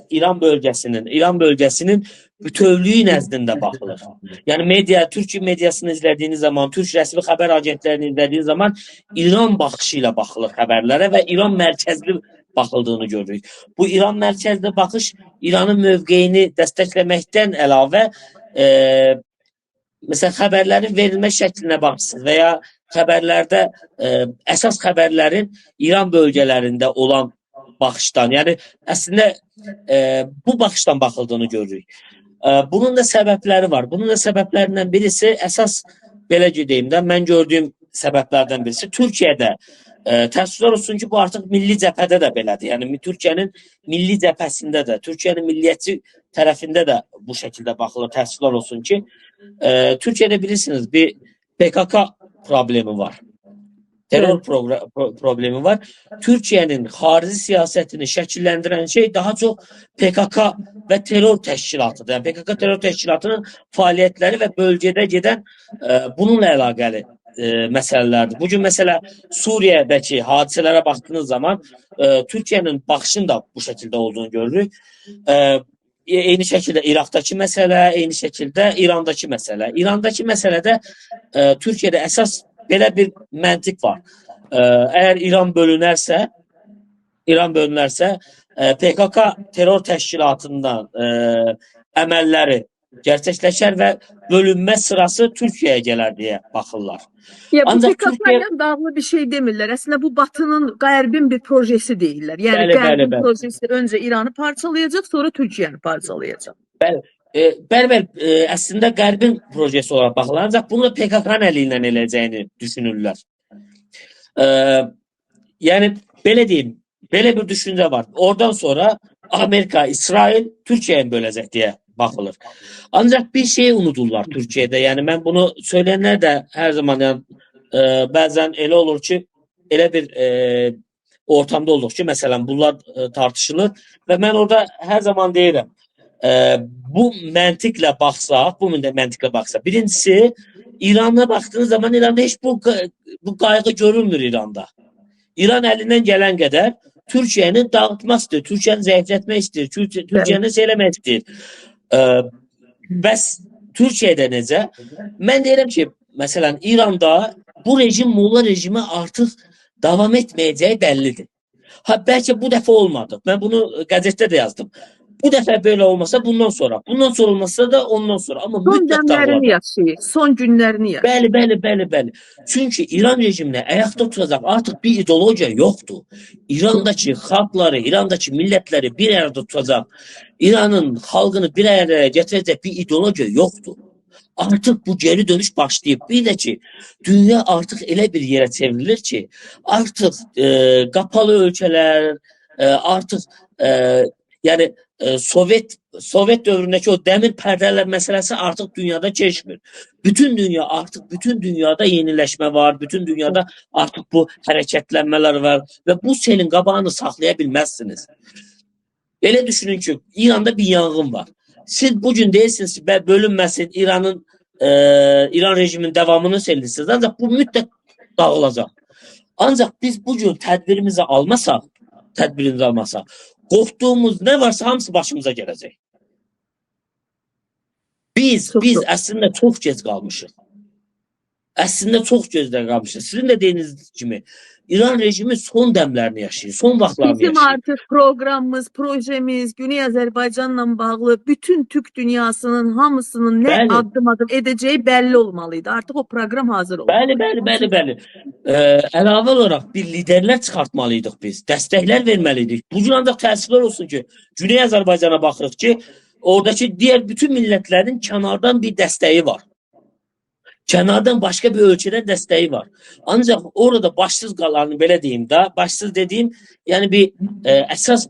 bütövlüyü nəzdində baxılır. Yəni Türk mediasını izlədiyiniz zaman, Türk rəsmi xəbər agentlərini izlədiyiniz zaman İran baxışı ilə baxılır xəbərlərə və İran mərkəzli baxıldığını görürük. Bu İran mərkəzli baxış İranın mövqeyini dəstəkləməkdən əlavə məsələn, xəbərlərin verilmə şəklinə baxsın və ya xəbərlərdə əsas xəbərlərin İran bölgələrində olan baxışdan, yəni əslində bu baxışdan baxıldığını görürük. Bunun da səbəbləri var. Bunun da səbəblərindən birisi əsas, belə deyim də, mən gördüyüm səbəblərdən birisi Türkiyədə təəssüflər olsun ki, bu artıq milli cəbhədə də belədir. Yəni Türkiyənin milli cəbhəsində də, Türkiyənin milliyyətçi tərəfində də bu şəkildə baxılır. Təəssüflər olsun ki, Türkiyədə bilirsiniz, bir PKK problemi var. Terör problemi var. Türkiyənin xarici siyasətini şəkilləndirən şey daha çox PKK və terör təşkilatıdır. Yəni PKK terör təşkilatının fəaliyyətləri və bölgədə gedən bununla əlaqəli məsələlərdir. Bugün məsələ Suriyədəki hadisələrə baxdığınız zaman Türkiyənin baxışının da bu şəkildə olduğunu görürük. Eyni şəkildə İraqdakı məsələ, eyni şəkildə İrandakı məsələ. İrandakı məsələdə Türkiyədə əsas belə bir məntiq var. Əgər İran bölünərsə, PKK terör təşkilatından əməlləri gerçəkləşər və bölünmə sırası Türkiyəyə gələr deyə baxırlar. Ya bu PKK ilə bağlı bir şey demirlər. Əslində bu Batının, Qərbin bir projesi deyirlər. Yəni Qərbin projesi öncə İranı parçalayacaq, sonra Türkiyəni parçalayacaq. Bəli, əslində Qərbin projesi olaraq baxılır. Ancaq bunu PKK-nın əli ilə eləcəyini düşünürlər. Yəni belə deyim, belə bir düşüncə var. Oradan sonra Amerika, İsrail Türkiyəni böləcək deyə baxılır. Ancaq bir şey unudurlar Türkiyədə. Yəni mən bunu söyləyənlər də hər zaman yəni bəzən elə olur ki, elə bir ortamda olduq ki, məsələn bunlar tartışılır və mən orada hər zaman deyirəm, bu məntiqlə baxsaq, birincisi İran'a baktığınız zaman İran'da hiç bu kaygı görülmür İran'da. İran elinden gelen kadar Türkiye'ni dağıtmak istiyor, Türkiye'ni zayıflatmak istiyor, Türkiye'ni söylemek istiyor. Bəs Türkiye'de necə? Mən deyirəm ki, məsələn İran'da bu rejim, Molla rejimi artıq davam etməyəcəyi bəllidir. Ha belki bu defa olmadı. Ben bunu gazetede de yazdım. Bu defa böyle olmasa bundan sonra. Bundan sonra olmasa da ondan sonra. Ama Son mütləq dəmlərini dağılacaq. yaşayır, son günlərini yaşayır. Bəli. Çünkü İran rejimine ayakta tutacak artık bir ideolojiya yoktu. İran'daki halkları, İran'daki milletleri bir arada tutacak, İran'ın halkını bir araya getirecek bir ideolojiya yoktu. Artık bu geri dönüş başlayıp bir de ki dünya artık elə bir yere çevrilir ki artık kapalı ölkələr artık yani Sovyet dövründeki o demir perdeler meselesi artık dünyada geçmir. Bütün dünyada yenileşme var. Bütün dünyada artık bu hareketlenmeler var ve bu senin qabağını saxlayabilmezsiniz. Elə düşünün ki İran'da bir yangın var. Siz bugün deyirsiniz ki bölünməsin İran rejiminin devamını söylüyorsunuz. Ancak bu mütləq dağılacaq. Ancak biz bugün tedbirimizi almasaq, qorxduğumuz ne varsa hamısı başımıza gələcək. Biz əslində çox gec qalmışıq. Sizin de dediğiniz gibi İran rejimi son dəmlərini yaşayır, son vaxtlarını Bizim yaşayır. artıq proqramımız, projemiz, Güney Azərbaycanla bağlı bütün Türk dünyasının hamısının nə Bəli. addım edəcəyi bəlli olmalıydı. Artıq o proqram hazır olmalı. Bəli. Əlavə olaraq bir liderlər çıxartmalıydıq biz. Dəstəklər verməliydik. Bugün ancaq təəssüflər olsun ki, Güney Azərbaycana baxırıq ki, oradaki diğer bütün milletlerin kenardan bir dəstəyi var. Kenardan başka bir ölçüde desteği var. Ancak orada başsız kalanı belə deyim də, başsız dediğim yani bir esas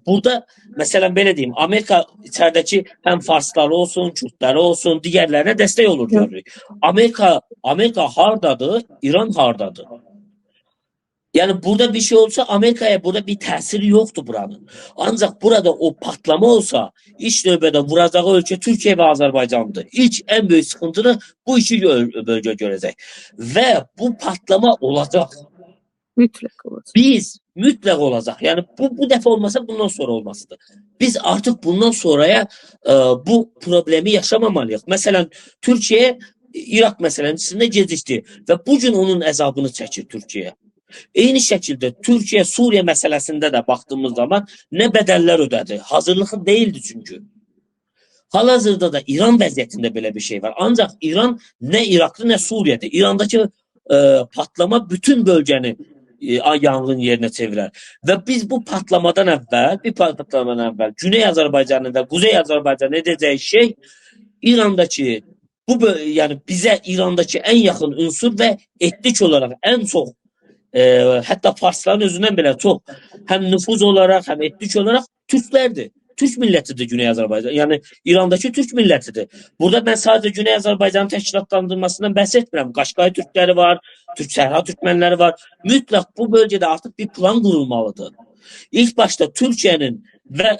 burada mesela belə deyim, Amerika içerideki hem Farsları olsun, Kürtləri olsun, diğerlerine destek olur görürük. Amerika hardadır, İran hardadır. Yani burada bir şey olsa Amerika'ya burada bir tesiri yoktu buranın. Ancak burada o patlama olsa ilk növbədə vuracağı ölkə Türkiye ve Azerbaycan'dır. En büyük sıkıntını bu iki bölge görecek. Ve bu patlama olacak. Mütləq olacaq. Biz mütləq olacaq. Yani bu defa olmasa bundan sonra olmasıdır. Biz artık bundan sonraya bu problemi yaşamamalıyıq. Mesela Türkiye Irak meselesinde gecikti ve bugün onun əzabını çəkir Türkiye. Eyni şəkildə Türkiye Suriye meselesinde de baktığımız zaman ne bedeller ödedi. Hazırlıklı değildi çünkü. Hal-hazırda da İran vəziyyətində belə bir şey var. Ancaq İran ne Irak'ta ne Suriye'de. İran'daki patlama bütün bölgəni yangın yerine çevirer. Ve biz bu patlamadan əvvəl Güney Azerbaycan'ın ve Kuzey Azerbaycan'ın edeceği şey İran'daki yani bize İran'daki en yakın unsur ve etnik olarak en çok hatta Farsların özündən belə çox hem nüfuz olarak hem etnik olarak Türklerdir. Türk milletidir Güney Azerbaycan. Yani İran'daki Türk milletidir. Burada ben sadece Güney Azerbaycan'ın təşkilatlandırmasından bəhs etmirəm. Qaşqay Türkleri var, Türk Səhra Türkmenleri var. Mütləq bu bölgede artık bir plan kurulmalıdır. İlk başta Türkiye'nin ve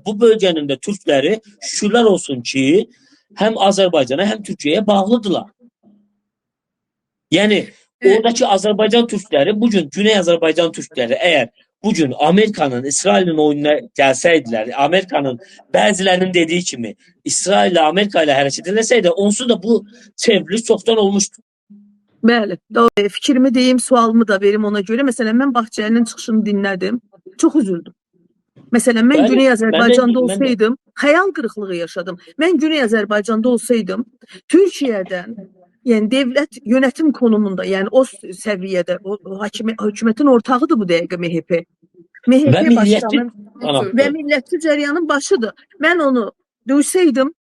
bu bölgenin de Türkleri şükürler olsun ki hem Azerbaycan'a hem Türkiye'ye bağlıdılar. Yani oradaki Azerbaycan Türkleri bugün Güney Azerbaycan Türkleri eğer bugün Amerika'nın İsrail'in oyununa gelseydiler, Amerika'nın bəzilərinin dediği kimi İsrail ile Amerika ile hareket edilseydi onsuz da bu çevriliş çoktan olmuştu. Bəli. Fikrimi deyim, sualımı da verim ona göre. Mesela mən Bahçeli'nin çıxışını dinlədim. Çox üzüldüm. Mesela mən Bəli, Güney Azərbaycanda mən də- olsaydım, xəyal qırıqlığı yaşadım. Mən Güney Azərbaycanda olsaydım, Türkiye'den yani devlet yönetim konumunda yani o seviyede o hükümetin ortağıdır bu dəqiqə MHP. Ve MHP milliyetçi başkanı kanattı. ve millətçi cəryanın başıdır. Ben onu duysaydım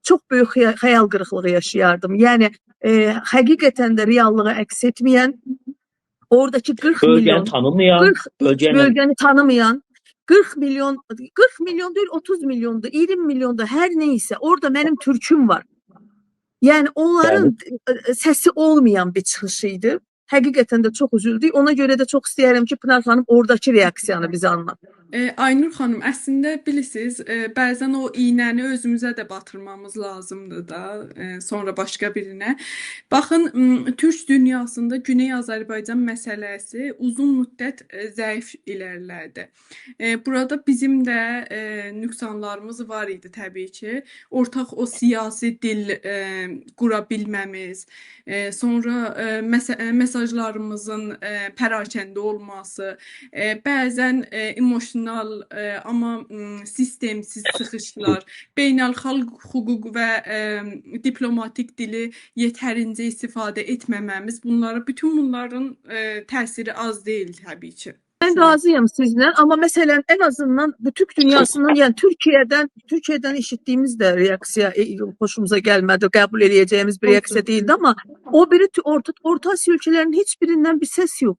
çok büyük xəyal qırıqlığı yaşayardım. Yani həqiqətən də reallığı əks etməyən, oradaki 40 Bölgəni milyon, tanımayan, 40 bölgəni tanımayan, 40 milyon değil 30 milyonda 20 milyonda her neyse orada benim türküm var. Yani onların səsi olmayan bir çıxışıydı. Həqiqətən də çox üzüldük. Ona görə də çox istəyərəm ki, Pınar xanım oradakı reaksiyanı bizə anlat. Aynur xanım, əslində bilirsiniz, bəzən o iynəni özümüzə də batırmamız lazımdır da, sonra başqa birinə. Baxın, türk dünyasında Güney Azərbaycan məsələsi uzun müddət zəif irəlilədi. Burada bizim də nüqsanlarımız var idi təbii ki. Ortaq o siyasi dil qura bilməmiz, sonra mesajlarımızın pərakəndə olması, bəzən emosional amma sistemsiz çıxışlar, beynəlxalq hüquq və diplomatik dili yetərincə istifadə etməməmiz, bütün bunların təsiri az deyil təbii ki. Ben razıyım sizinle ama mesela en azından bu Türk dünyasının yani Türkiye'den işittiğimiz de reaksiya hoşumuza gelmedi. Kabul edeceğimiz bir reaksiya değildi ama o biri Orta Asya ülkelerinin hiçbirinden bir ses yok.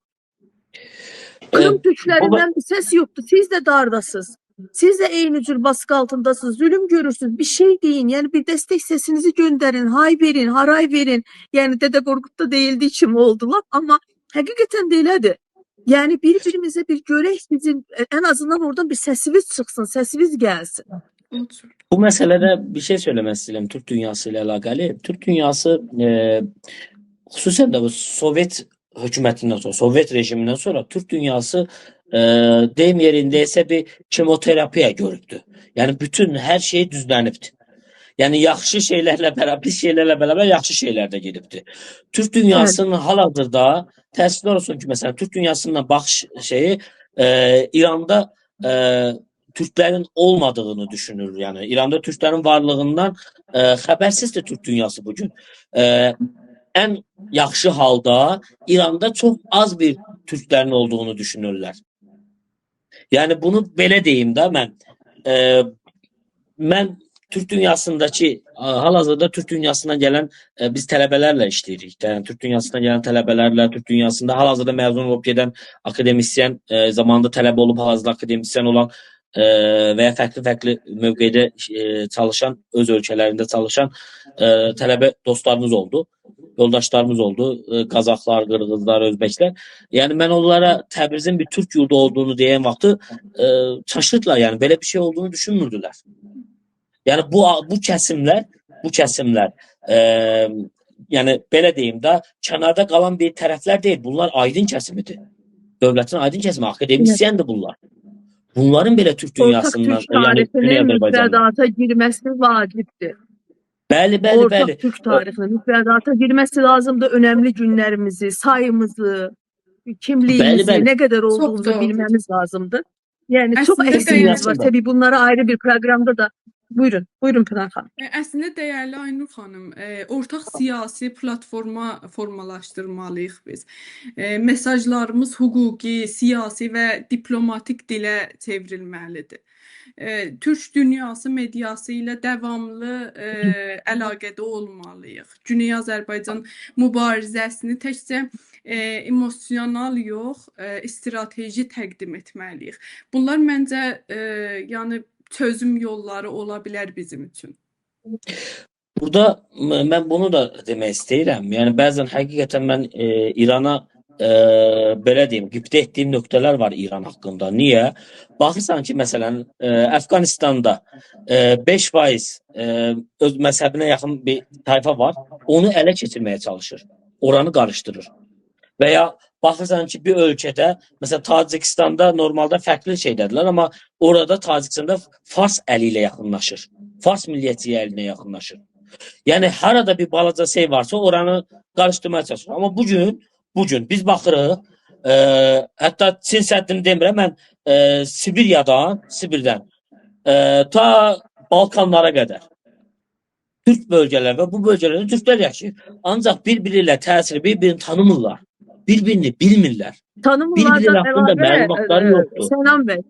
Kırım Türklerinden bir ses yoktu. Siz de dardasınız. Siz de eyni cür baskı altındasınız. Zulüm görürsünüz. Bir şey deyin. Yani bir destek sesinizi gönderin. Hay verin, haray verin. Yani Dede Korkut'ta değildiği için oldular ama hakikaten de elədir. Yani birbirimize bir görək bizim en azından oradan bir sesimiz çıksın, sesimiz gelsin. Bu məsələdə bir şey söyləmək istəyirəm Türk dünyası ilə əlaqəli. Türk dünyası xüsusən də bu Sovet hökumətindən sonra, Sovet rejimindən sonra Türk dünyası deyim yerindəysə bir kemoterapiya görübdü. Yəni bütün hər şey düzlənibdi. Yəni yaxşı şeylərlə bərabər, pis şeylərlə bərabər yaxşı şeylər də gedibdi. Türk dünyasının hal-hazırda təəssüflər olsun ki, məsələn Türk dünyasından baxış şeyi İranda Türklərin olmadığını düşünür. Yəni İranda Türklərin varlığından xəbərsizdir Türk dünyası bugün. Ən yaxşı halda İranda çox az bir Türklərin olduğunu düşünürlər. Yəni bunu belə deyim də mən Türk dünyasındakı hal-hazırda Türk dünyasından gələn biz tələbələrlə işləyirik. Yəni Türk dünyasından gələn tələbələrlə, Türk dünyasında hal-hazırda məzun olub gedən akademisyen, zamanında tələbə olub hal-hazırda akademisyen olan və ya fərqli mövqedə çalışan, öz ölkələrində çalışan tələbə dostlarımız oldu, yoldaşlarımız oldu, Qazaxlar, Qırğızlar, Özbəklər. Yəni mən onlara Təbrizin bir Türk yurdu olduğunu deyən vaxtı çaşırdılar, yəni belə bir şey olduğunu düşünmürdülər. Yəni bu kəsimlər yəni belə deyim də kənarda qalan bir tərəflər deyil. Bunlar aydın kəsimidir. Dövlətin aydın kəsimi, akademisyendir bunlar. Bunların belə Türk dünyasından, Ortak Türk tarixinin müfredata girmesi vacibdir. Bəli. Ortak Türk tarixinin müfredata girmesi lazımdır. Önemli günlerimizi, sayımızı, kimliğimizi, ne kadar olduğumuzu bilmemiz lazımdır. Yani çok eksiğimiz var. Tabii bunlara ayrı bir programda da Buyurun Pınar xanım. Əslində dəyərli Aynur xanım, ortaq siyasi platforma formalaşdırmalıyıq biz. Mesajlarımız hüquqi, siyasi və diplomatik dilə çevrilməlidir. Türk dünyası mediası ilə davamlı əlaqədə olmalıyıq. Güney Azərbaycan mübarizəsini təkcə emosional yox, strateji təqdim etməliyik. Bunlar məncə yəni çözüm yolları ola bilər bizim üçün. Burada mən bunu da demək istəyirəm. Yəni bəzən həqiqətən mən İrana belə deyim, qibtə etdiyim nöqtələr var İran haqqında. Niyə? Baxırsan ki, məsələn, Əfqanistanda 5% öz məzhəbinə yaxın bir tayfa var. Onu ələ keçirməyə çalışır. Oranı qarışdırır. Və ya baxırsan ki, bir ölkədə, məsələn, Tacikistanda normalda fərqli şeydədirlər, amma orada Tacikistanda Fars əli ilə yaxınlaşır. Fars milliyyətçiliyi əlinə yaxınlaşır. Yəni, harada bir balaca şey varsa, oranı qarışdırmaya çalışır. Amma bugün biz baxırıq, hətta Çin səddini demirəm, mən Sibirdən ta Balkanlara qədər Türk bölgələr və bu bölgələrdə Türklər yaşayır. Ancaq bir-biri ilə təsiri, bir-birini tanımırlar. Birbirini bilmirlər. Tanımlardan hakkında məlumatları yoxdur. Sənan bəy,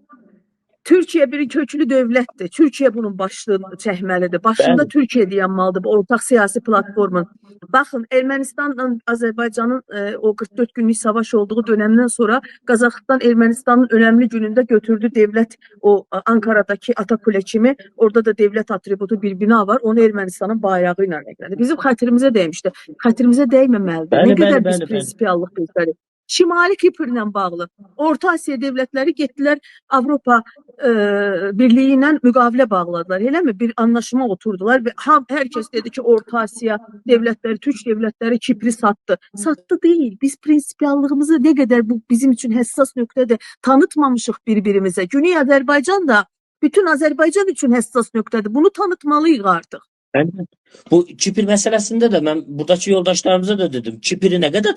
Türkiye bir köklü dövlətdir. Türkiye bunun başlığını çəkməlidir. Başında Bəli. Türkiye dayanmalıdır bu ortaq siyasi platformun. Baxın, Ermənistanla Azərbaycanın o 44 günlük savaş olduğu dönemdən sonra Qazaxıstan Ermənistanın önemli günündə götürdü devlet o Ankara'daki Atakule kimi orada da devlet atributu bir bina var. Onu Ermənistanın bayrağı ilə eklədi. Bizim xətrimizə dəymişdi. Xətrimizə dəyməməlidir. Bəli, Ne bəli, kadar biz bəli, bəli. prinsipiyallıq göstərik. Şimali Kiprlə bağlı Orta Asiya devletləri getdilər Avropa Birliği ilə müqavilə bağladılar. Eləmi? Bir anlaşma oturdular və herkes dedi ki Orta Asiya devletleri, Türk devletleri Kipri sattı. Sattı değil. Biz prinsipiyallığımızı ne kadar bu bizim için həssas nöqtədir tanıtmamışıq bir-birimizə. Güney Azərbaycan da bütün Azərbaycan üçün həssas nöqtədir. Bunu tanıtmalıyıq artıq. Ben bu Kipr meselesinde de ben buradaki yoldaşlarımıza da dedim. Kipri ne kadar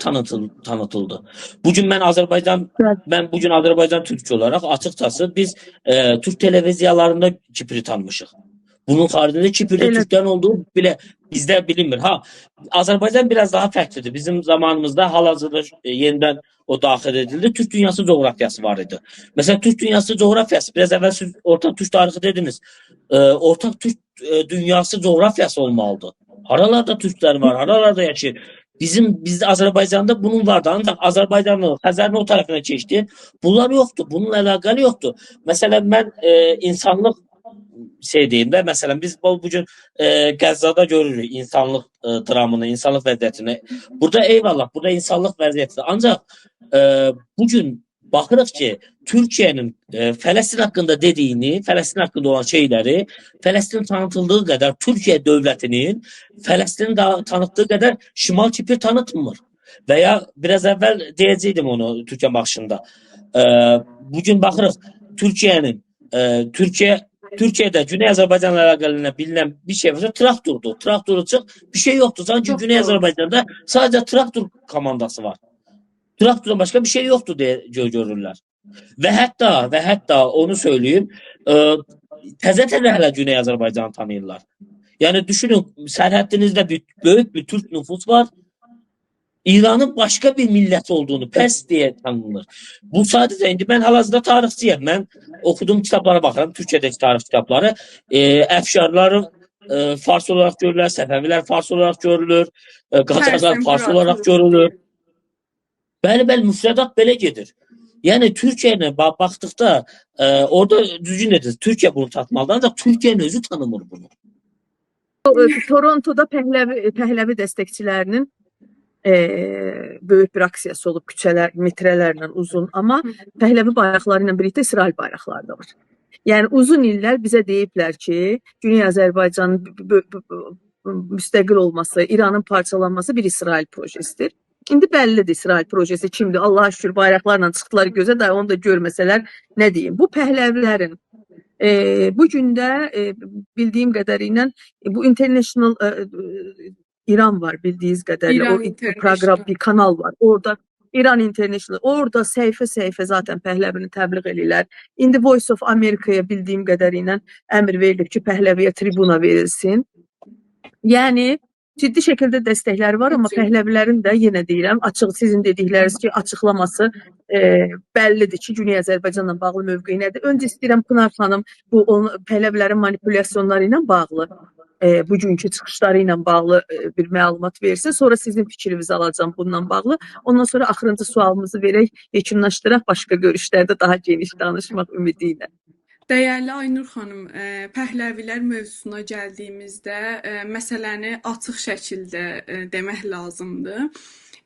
tanıtıldı. Bugün ben bugün Azerbaycan Türkçü olarak açıkçası biz Türk televizyalarında Kipri tanımışıq. Bunun haricinde Kipr'de Elə. Türklerin olduğu bile bizde bilinmir. Azerbaycan biraz daha farklıdır. Bizim zamanımızda hal-hazırda yeniden o daxil edildi. Türk dünyası coğrafyası var idi. Mesela Türk dünyası coğrafyası biraz evvel siz ortak Türk tarihi dediniz. Ortak Türk dünyası coğrafyası olmalıdır. Haralarda Türkler var, haralarda yaşayır. Bizde Azerbaycan'da bunun vardı. Ancak Azerbaycan'ın Xəzərin o tarafına geçti. Bunlar yoktu. Bununla alakalı yoktu. Mesela ben insanlık diyeyim de mesela biz bugün Qəzzada görürük insanlık dramını, insanlık vəziyyətini. Burada eyvallah, burada insanlık vəziyyətidir. Ancaq bugün bakırıq ki Türkiye'nin Fələstin hakkında dediğini, Fələstin hakkında olan şeyleri, Fələstin tanıtıldığı kadar Türkiye devletinin Fələstini tanıttığı kadar Şimal Kipr tanıtmır. Veya biraz evvel diyecektim onu Türkiye başında. Bugün bakırıq Türkiye'de Güney Azerbaycan'la alakalı bilinen bir şey varsa traktordu. Traktoru çık bir şey yoktu. Sanki Yok, Güney doğru. Azerbaycan'da sadece traktör komandası var. Traktörden başka bir şey yoktu diye görürler. Ve hatta onu söyleyeyim təzə hala Güney Azerbaycan'ı tanıyırlar. Yani düşünün sərhəddinizdə büyük bir Türk nüfus var. İran'ın başka bir millet olduğunu Pers diye tanınır. Bu sadece indi ben hal-hazırda tarixçiyəm. Ben okuduğum kitaplara bakarım. Türkçedeki tarih kitapları. Əfşarları Fars olarak görülür. Səfəvilər Fars olarak görülür. Qacarlar Fars olarak görülür. Bəli, müfredat belə gedir. Yani Türkiye'ne baktıkta orada düzgün dediniz. Türkiye bunu tatmalıdır. Ancak Türkiye'nin özü tanımır bunu. Toronto'da Pəhləvi destekçilerinin böyük bir aksiyası olub küçələr, metrələrlə uzun, amma Pəhləvi bayraqları ilə birlikdə İsrail bayraqları da var. Yəni uzun illər bizə deyiblər ki, Güney Azərbaycanın müstəqil olması, İranın parçalanması bir İsrail projesidir. İndi bəllidir İsrail projesi kimdir? Allah'a şükür bayraqlarla çıxdılar gözə də onu da görməsələr nə deyim? Bu Pəhləvilərin bugün də bildiyim qədərilə bu International İran var bildiğiniz kadarıyla. İran O International. program bir kanal var. Orada İran International. Orada səhifə zaten Pəhləvini təbliğ edirlər. İndi Voice of America'ya bildiyim qədərilə əmr verilib ki, Pəhləviyə tribuna verilsin. Yəni ciddi şəkildə dəstəkləri var, amma Pəhləvilərin də yenə deyirəm, açıq sizin dedikləriniz ki, açıqlaması bəllidir ki, Güney Azərbaycanla bağlı mövqeyi nədir? Öncə istəyirəm Pınar xanım bu Pəhləvilərin manipulyasiyonları ilə bağlı bugünkü çıxışları ilə bağlı bir məlumat versin. Sonra sizin fikrinizi alacağım bununla bağlı. Ondan sonra axırıncı sualımızı verək, yekunlaşdıraq, başqa görüşlərdə daha geniş danışmaq ümidi ilə. Dəyərli Aynur xanım, Pəhləvilər mövzusuna gəldiyimizdə məsələni açıq şəkildə demək lazımdır.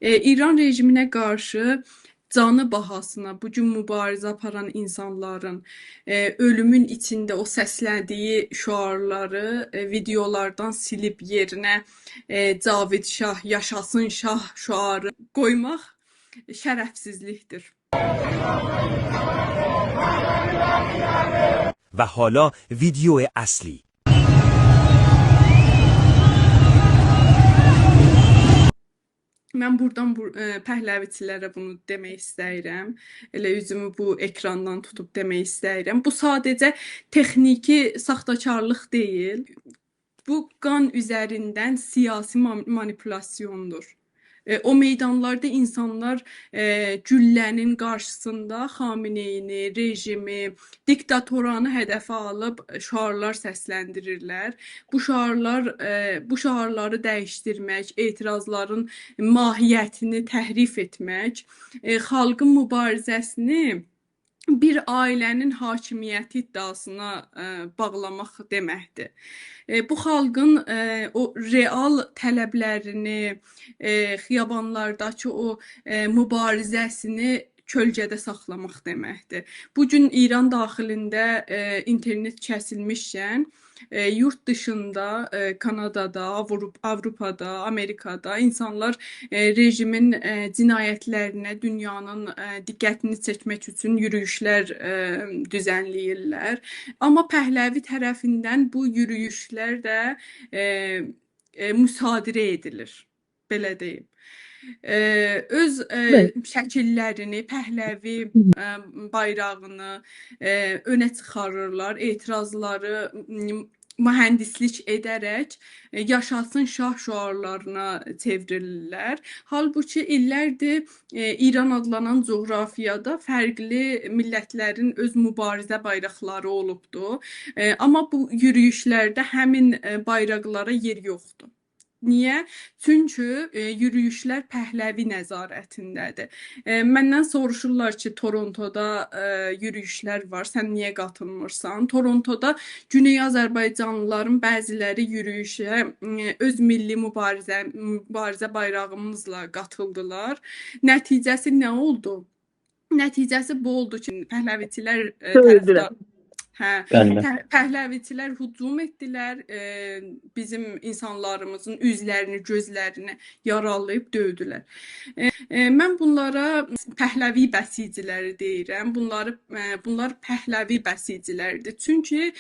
İran rejiminə qarşı canı bahasına bugün mübarizə aparan insanların ölümün içində o səslədiyi şüarları videolardan silib yerinə Cavid Şah, yaşasın Şah şüarı qoymaq şərəfsizlikdir. و حالا ویدیو اصلی. Mən buradan Pəhləviçilərə bunu demək istəyirəm. Elə üzümü bu ekrandan tutub demək istəyirəm. Bu sadəcə texniki saxtakarlıq deyil. Bu qan üzərindən siyasi manipulyasiyondur. O meydanlarda insanlar güllənin qarşısında Xameneyini, rejimi, diktatoranı hədəfə alıb şüarlar səsləndirirlər. Bu şüarları dəyişdirmək, etirazların mahiyyətini təhrif etmək, xalqın mübarizəsini bir ailənin hakimiyyəti iddiasına bağlamaq deməkdir. Bu xalqın o real tələblərini, xiyabanlardakı o mübarizəsini kölgədə saxlamaq deməkdir. Bu gün İran daxilində internet kəsilmişkən, yurt dışında, Kanadada, Avropada, Amerikada insanlar rejimin cinayətlərinə dünyanın diqqətini çəkmək üçün yürüyüşlər düzənləyirlər. Amma Pəhləvi tərəfindən bu yürüyüşlər də müsadirə edilir, belə deyim. Öz şəkillərini, Pəhləvi bayrağını önə çıxarırlar, etirazları mühəndislik edərək yaşasın şah şüarlarına çevrilirlər. Halbuki illərdir İran adlanan coğrafiyada fərqli millətlərin öz mübarizə bayraqları olubdu. Amma bu yürüyüşlərdə həmin bayraqlara yer yoxdur. Niyə? Çünki yürüyüşlər Pəhləvi nəzarətindədir. Məndən soruşurlar ki, Torontoda yürüyüşlər var, sən niyə qatılmırsan? Torontoda Güney Azərbaycanlıların bəziləri yürüyüşə öz milli mübarizə bayrağımızla qatıldılar. Nəticəsi nə oldu? Nəticəsi bu oldu ki, Pəhləvicilər tərəfdar Pəhləvicilər hücum etdilər, bizim insanlarımızın üzlərini, gözlərini yaralayıb döydülər. Mən bunlara Pəhləvi bəsiciləri deyirəm. Bunlar Pəhləvi bəsiciləridir. Çünki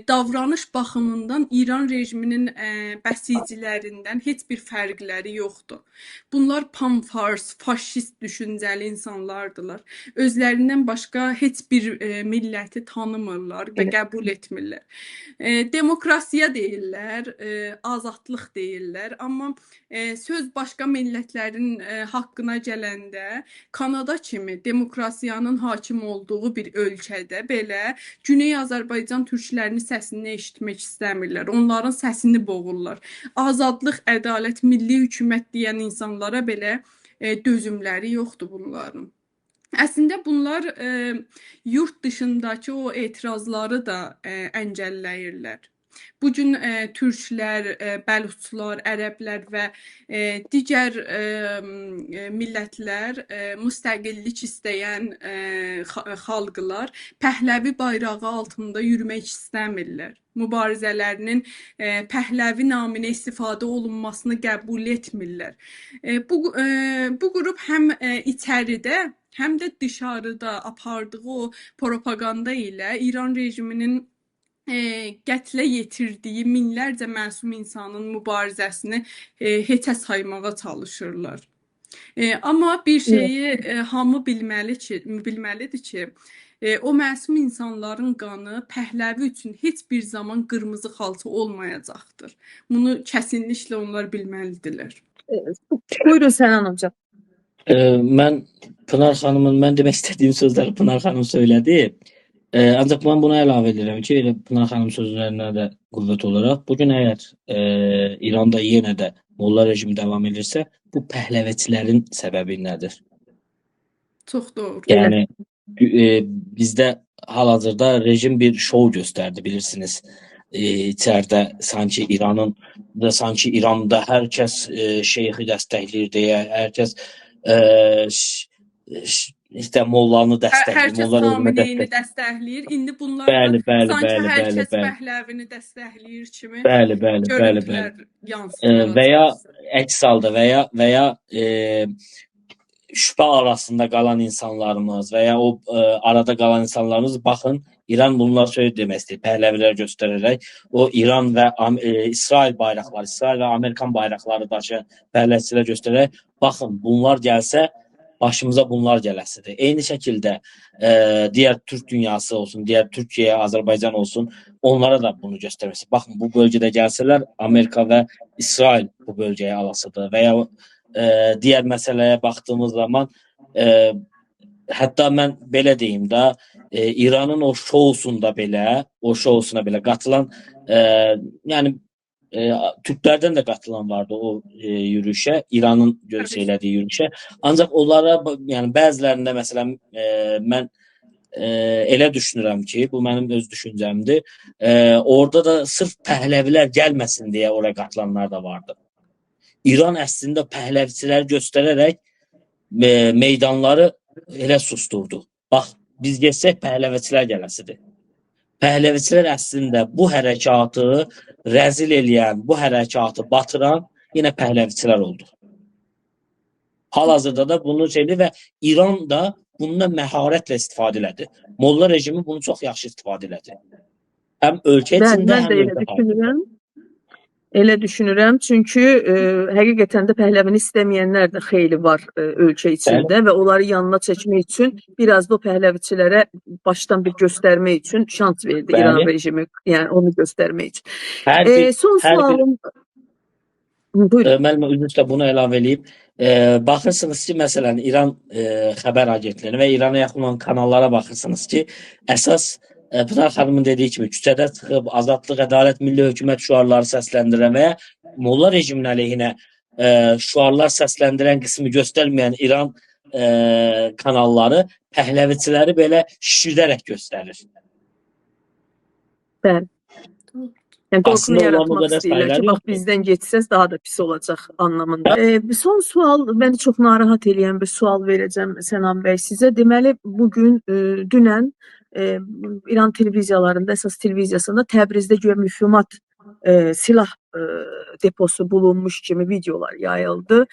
davranış baxımından İran rejiminin bəsicilərindən heç bir fərqləri yoxdur. Bunlar pamfars, faşist düşüncəli insanlardılar. Özlərindən başqa heç bir milləti tanımırlar və qəbul etmirlər. Demokrasiya deyirlər, azadlıq deyirlər, amma söz başqa millətlərin haqqına gələndə Kanada kimi demokrasiyanın hakim olduğu bir ölkədə belə Güney Azərbaycan türklərinin səsini eşitmək istəmirlər. Onların səsini boğurlar. Azadlıq, ədalət, milli hökumət deyən insanlara belə dözümləri yoxdur bunların. Əslində bunlar yurt dışındakı o etirazları da əngəlləyirlər. Bugün türklər, bəluçlar, ərəblər və digər millətlər, müstəqillik istəyən xalqlar Pəhləvi bayrağı altında yürümək istəmirlər. Mübarizələrinin Pəhləvi naminə istifadə olunmasını qəbul etmirlər. Bu qrup həm içəridə, həm də dışarıda apardığı o propaganda ilə İran rejiminin qətlə yetirdiyi minlərcə məsum insanın mübarizəsini heçə saymağa çalışırlar. Amma bir şeyi hamı bilməlidir ki, o məsum insanların qanı Pəhləvi üçün heç bir zaman qırmızı xalça olmayacaqdır. Bunu kəsinliklə onlar bilməlidirlər. Buyurun Sənan hocam. Mən Pınar xanımın, mən demək istədiyim sözləri Pınar xanım söylədi. Ancaq mən buna əlavə edirəm ki, elə Pınar xanım sözlərinə də qüvvət olaraq, bugün əgər İranda yenə də molla rejimi davam edirsə, bu pəhləvəçilərin səbəbi nədir? Çox doğru. Yəni bizdə hal-hazırda rejim bir şou göstərdi, bilirsiniz. İçəridə sanki İranda hər kəs şeyxi dəstəkləyir deyə, hər kəs işte mollanı dəstəkləyir, Hər kəs Xameneyini dəstəkləyir. İndi bunlar sanki hər kəs Pəhləvini dəstəkləyir kimi görüntülər yansıdılır. Və ya əks halda və ya şübhə arasında qalan insanlarımız və ya o arada qalan insanlarımız baxın, İran bunlar söz demək istəyir, Pəhləvilər göstərərək o İran və İsrail bayraqları, İsrail və Amerikan bayraqları daşıyan pəhləvçilər göstərərək baxın, bunlar gəlsə başımıza bunlar gələsidir. Eyni şəkildə digər Türk dünyası olsun, digər Türkiyə, Azərbaycan olsun, onlara da bunu göstərməsi. Baxın, bu bölgədə gəlsələr Amerika və İsrail bu bölgəyə alasıdır və ya diğer məsələyə baxdığımız zaman hətta mən belə deyim də, İranın o şousunda belə, o şousuna belə qatılan, yəni türklərdən də qatılan vardı o yürüyüşə, İranın görsə elədiyi yürüyüşə. Ancaq onlara yəni bəzilərində məsələn mən elə düşünürəm ki, bu mənim öz düşüncəmdir. Orada da sırf Pəhləvilər gəlməsin deyə oraya qatılanlar da vardı. İran əslində Pəhləviçiləri göstərərək meydanları elə susturdu. Bax, biz getsək Pəhləviçilər gələsidir. Pəhləviçilər əslində bu hərəkatı rəzil eləyən, bu hərəkatı batıran yenə Pəhləviçilər oldu. Hal-hazırda da bunu şeydir və İran da bundan məharətlə istifadə elədi. Molla rejimi bunu çox yaxşı istifadə elədi. Həm ölkə Bəli, içində, mən də həm elə ölkə düşünürəm. Elə düşünürəm, çünki həqiqətən də Pəhləvini istəməyənlər də xeyli var ölkə içində və onları yanına çəkmək üçün biraz da o Pəhləviçilərə başdan bir göstərmək üçün şans verdi Bəli. İran rejimi, yəni onu göstərmək üçün. hər bir Son sualım... Buyurun. Mən üzrlə bunu əlavə eləyib. Baxırsınız ki, məsələn, İran xəbər agentliyinə və İrana yaxın olan kanallara baxırsınız ki, əsas Pınar xanımın dediyi kimi küçədə çıxıb azadlıq, ədalət, milli hökumət şüarları səsləndirən və ya Molla rejimin əleyhinə şüarlar səsləndirən qismi göstərməyən İran kanalları Pəhləviçiləri belə şişirdərək göstərir. Bəli. Yəni qorxunu Aslında onların o yaratmaq qədər istəyirlər ki, sayıları bax yoxdur. bizdən getsəz daha da pis olacaq anlamında. Son sual, məni çox narahat edən bir sual verəcəm Sənan bəy sizə. Deməli, bugün, dünən İran televiziyalarında, əsas televiziyasında Təbrizdə güya mühümat silah deposu bulunmuş kimi videolar yayıldı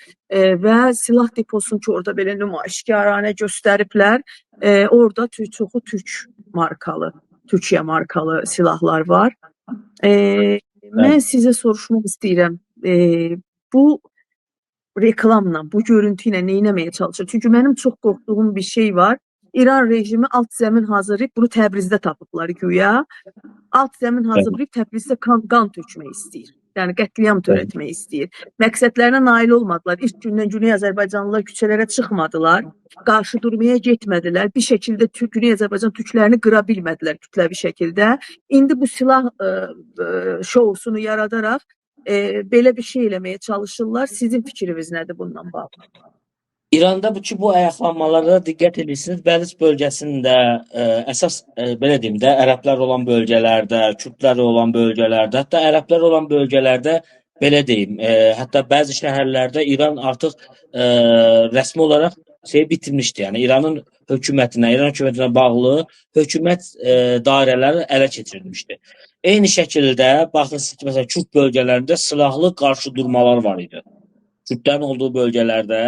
və silah deposunu ki, orada belə nümayişkaranə göstəriblər. Orada çoxu Türkiyə markalı silahlar var. Mən sizə soruşmaq istəyirəm, bu reklamla, bu görüntü ilə nə etməyə çalışır? Çünki mənim çox qorxduğum bir şey var. İran rejimi alt zəmin hazırlayıb, bunu Təbrizdə tapıblar güya. Alt zəmin hazırlayıb Təbrizdə qan tökmək istəyir. Yəni qətliam törətmək istəyir. Məqsədlərinə nail olmadılar. İlk gündən Güney Azərbaycanlılar küçələrə çıxmadılar. Qarşı durmaya getmədilər. Bir şəkildə Güney Azərbaycan türklərini qıra bilmədilər kütləvi şəkildə. İndi bu silah şousunu yaradaraq belə bir şey eləməyə çalışırlar. Sizin fikriniz nədir bundan bağlı? İranda bu ayaqlanmalara diqqət edirsiniz. Bəluç bölgəsində əsas belə deyim də, ərəblər olan bölgələrdə, kürdlər olan bölgələrdə, hətta ərəblər olan bölgələrdə belə deyim, hətta bəzi şəhərlərdə İran artıq rəsmi olaraq bitirmişdi. Yəni İran hökumətinə bağlı hökumət dairələri ələ keçirilmişdi. Eyni şəkildə baxırsınız ki, məsələn, Kürd bölgələrində silahlı qarşıdurmalar var idi. Kürdlərin olduğu bölgələrdə,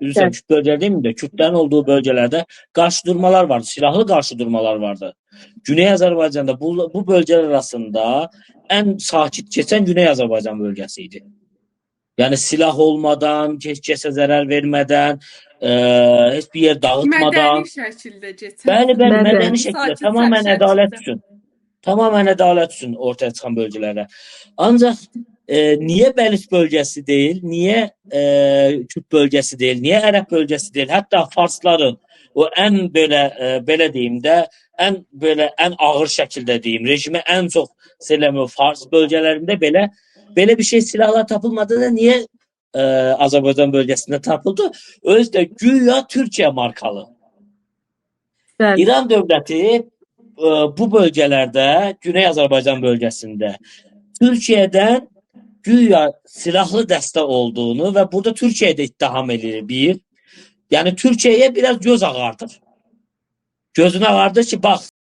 üzrə Kürd bölgələri deyim də, Kürdlərin olduğu bölgələrdə qarşıdurmalar vardı, silahlı qarşıdurmalar vardı. Güney Azərbaycanda bu bölgələr arasında ən sakit keçən Güney Azərbaycan bölgəsi idi. Yəni silah olmadan, kəsə zərər vermədən, heç bir yer dağıtmadan. Mədəni şəkildə keçən. Bəli, mədəni şəkildə, Sakit tamamən şəkildə. ədalət üçün. Tamamən ədalət üçün ortaya çıxan bölgələrdə. Ancaq niyə Bəluç bölgəsi deyil, niyə Kürd bölgəsi deyil, niyə Ərəb bölgəsi deyil, hətta farsların o ən belə deyim də, ən ağır şəkildə deyim, rejimə ən çox sevilən Fars bölgələrində belə bir şey silahlar tapılmadı da niyə Azərbaycan bölgəsində tapıldı? Özü də güya Türkiyə markalı. Bəli. İran dövləti bu bölgələrdə, Güney Azərbaycan bölgəsində Türkiyədən güya silahlı dəstə olduğunu və burada Türkiyədə ittiham edir bir. Yəni Türkiyəyə biraz göz ağardır. Gözünü ağardır ki, bax